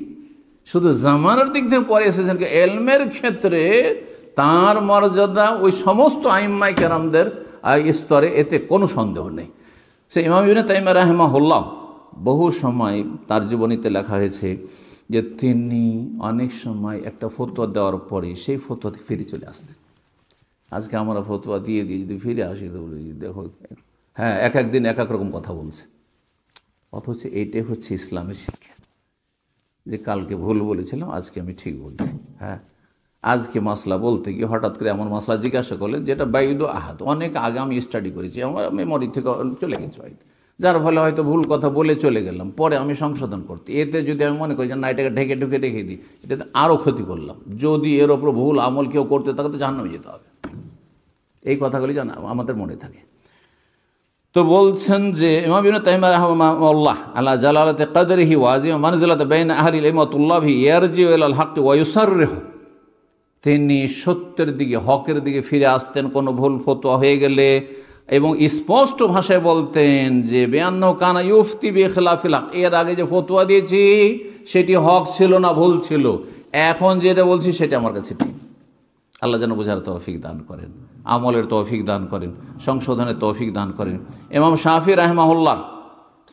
শুধু জামানার দিক থেকে পরে এসেছেন, এলমের ক্ষেত্রে তার মর্যাদা ওই সমস্ত আইম্মায়ে কেরামদের স্তরে, এতে কোনো সন্দেহ নেই। সে ইমাম ইবনে তাইমিয়া রাহিমাহুল্লাহ বহু সময় তার জীবনীতে লেখা হয়েছে যে তিনি অনেক সময় একটা ফতোয়া দেওয়ার পরে সেই ফতোয়া থেকে ফিরে চলে আসতেন। আজকে আমরা ফতোয়া দিয়ে যদি ফিরে আসি তো দেখো, হ্যাঁ এক একদিন এক এক রকম কথা বলছে, অথচ এইটাই হচ্ছে ইসলামের শিক্ষা, যে কালকে ভুল বলেছিলাম আজকে আমি ঠিক বলছি। হ্যাঁ, আজকে মাসলা বলতে গিয়ে হঠাৎ করে এমন মাসলা জিজ্ঞাসা করলেন যেটা বাইদু আহাদ, অনেক আগে আমি স্টাডি করেছি, আমার মেমোরি থেকে চলে গেছে হয়তো, যার ফলে হয়তো ভুল কথা বলে চলে গেলাম, পরে আমি সংশোধন করতে, এতে যদি আমি মনে করি যে না এটাকে ঢেকে ঢুকে রেখে দিই, এটাতে আরও ক্ষতি করলাম। যদি এর ওপর ভুল আমল কেউ করতে থাকে তো জাহান্নামে যেতে হবে। এই কথাগুলি আমাদের মনে থাকে। তো বলছেন যে ইমাম ইবনে তাইমিয়া রাহিমাহুল্লাহ আলা জালালাতি কদরিহি ওয়া আযিম মানজিলাতি বাইনা আহলিল ইলমি ওয়া তুল্লাবি ইয়ারজিউ ইলাল হাক্কি ওয়া ইউসাররিহু, তিনি সত্যের দিকে, হকের দিকে ফিরে আসতেন কোনো ভুল ফতোয়া হয়ে গেলে, এবং স্পষ্ট ভাষায় বলতেন যে বেয়ান্নাহু কানা ইউফতি বিখিলাফিল হক, এর আগে যে ফতোয়া দিয়েছি সেটি হক ছিল না, ভুল ছিল, এখন যেটা বলছি সেটা আমার কাছে ঠিক। আল্লাহ যেন বোঝার তৌফিক দান করেন, আমলের তৌফিক দান করেন, সংশোধনের তৌফিক দান করেন। ইমাম শাফি রাহিমাহুল্লাহ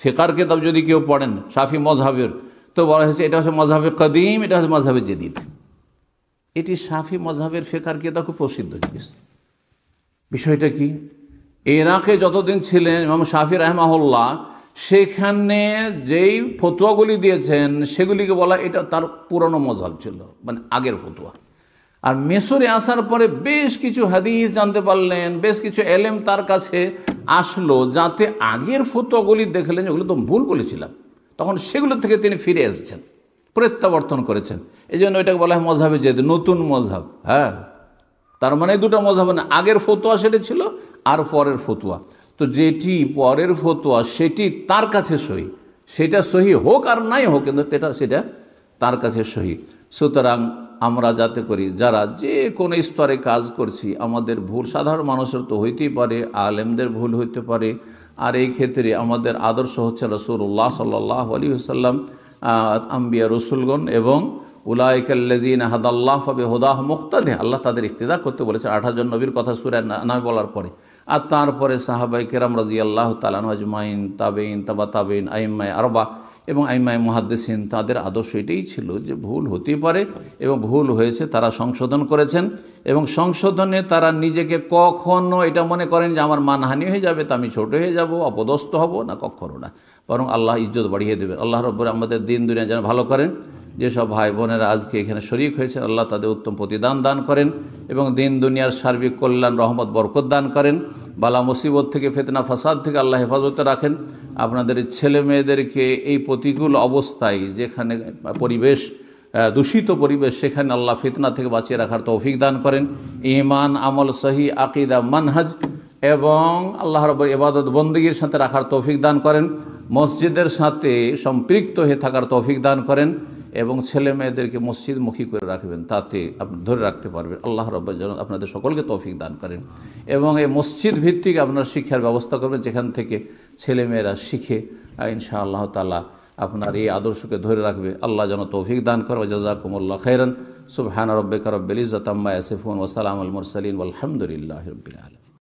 ফিকার কিতাব যদি কেউ পড়েন শাফি মযহাবের, তো বলা হয়েছে এটা হচ্ছে মযহাবে কদিম, এটা হচ্ছে মযহাবে জদীদ। এটি শাফি মযহাবের ফিকার কিতাব খুব প্রসিদ্ধ জিনিস। বিষয়টা কি, ইরাকে যতদিন ছিলেন ইমাম শাফি রাহিমাহুল্লাহ, সেখানে যেই ফতোয়াগুলি দিয়েছেন সেগুলিকে বলা এটা তার পুরনো মযহাব ছিল, মানে আগের ফতোয়া। আর মিশরে আসার পরে বেশ কিছু হাদিস জানতে পারলেন, বেশ কিছু এলেম তার কাছে আসলো, যাতে আগের ফতোয়াগুলি দেখলেন যেগুলো তো ভুল বলেছিলাম, তখন সেগুলো থেকে তিনি ফিরে এসেছেন, প্রত্যাবর্তন করেছেন। এই জন্য এটাকে বলা হয় মযহাবে জদীদ, নতুন মযহাব। হ্যাঁ, তার মানে দুটো মযহাব না, আগের ফতোয়া সেটা ছিল আর পরের ফতোয়া। তো যেটি পরের ফতোয়া সেটি তার কাছে সহি, সেটা সহি হোক আর নাই হোক, কিন্তু সেটা তার কাছে সহি। সুতরাং আমরা যাতে করি, যারা যে কোনো স্তরে কাজ করছি, আমাদের ভুল সাধারণ মানুষের তো হইতেই পারে, আলেমদের ভুল হইতে পারে, আর এই ক্ষেত্রে আমাদের আদর্শ হচ্ছে রাসূলুল্লাহ সাল্লাল্লাহু আলাইহি ওয়াসাল্লাম, আম্বিয়া রসুলগণ এবং উলাইকাল্লাযীনা হাদাল্লাহু ফাবিহুদাহু মুক্তাদি, আল্লাহ তাদের ইক্তিদা করতে বলেছে 28 জন নবীর কথা সূরা নামে বলার পরে। আর তারপরে সাহাবায়ে কেরাম রাদিয়াল্লাহু তাআলা আনহুম আজমাইন, তাবেঈন, তাবা তাবেঈন, আইম্মায়ে আরবা এবং আইম্মায়ে মুহাদ্দিসিন, তাদের আদর্শ এটাই ছিল যে ভুল হতেই পারে, এবং ভুল হয়েছে তারা সংশোধন করেছেন, এবং সংশোধনে তারা নিজেকে কখনো এটা মনে করেন যে আমার মানহানি হয়ে যাবে, তা আমি ছোট হয়ে যাব, অপদস্থ হব না, কখনো না, বরং আল্লাহ ইজ্জত বাড়িয়ে দেবেন। আল্লাহ রাব্বুল আমাদের দিন দুনিয়া যেন ভালো করেন। যেসব ভাই বোনেরা আজকে এখানে শরীক হয়েছেন, আল্লাহ তাদের উত্তম প্রতিদান দান করেন এবং দিন দুনিয়ার সার্বিক কল্যাণ, রহমত, বরকত দান করেন। বালা মুসিবত থেকে, ফিতনা ফাসাদ থেকে আল্লাহ হেফাজতে রাখেন। আপনাদের ছেলে মেয়েদেরকে এই প্রতিকূল অবস্থায়, যেখানে পরিবেশ দূষিত পরিবেশ, সেখানে আল্লাহ ফিতনা থেকে বাঁচিয়ে রাখার তৌফিক দান করেন। ঈমান, আমল, সহি আকীদা, মানহাজ এবং আল্লাহ রাব্বুল ইবাদত বন্দেগীর সাথে রাখার তৌফিক দান করেন। মসজিদের সাথে সম্পৃক্ত হয়ে থাকার তৌফিক দান করেন এবং ছেলে মেয়েদেরকে মসজিদমুখী করে রাখবেন, তাতে আপনি ধরে রাখতে পারবেন। আল্লাহ রাব্বুল যেন আপনাদের সকলকে তৌফিক দান করেন এবং এই মসজিদ ভিত্তিক আপনার শিক্ষার ব্যবস্থা করবেন, যেখান থেকে ছেলেমেয়েরা শিখে ইনশাআল্লাহ তাআলা আপনার এই আদর্শকে ধরে রাখবে। আল্লাহ যেন তৌফিক দান করে। জাযাকুমুল্লাহু খাইরান। সুবহান রাব্বিকা রাব্বিল ইজ্জাতি আম্মা ইয়াসিফুন ওয়া সালামুল মুরসালিন ওয়ালহামদুলিল্লাহি রাব্বিল আলামিন।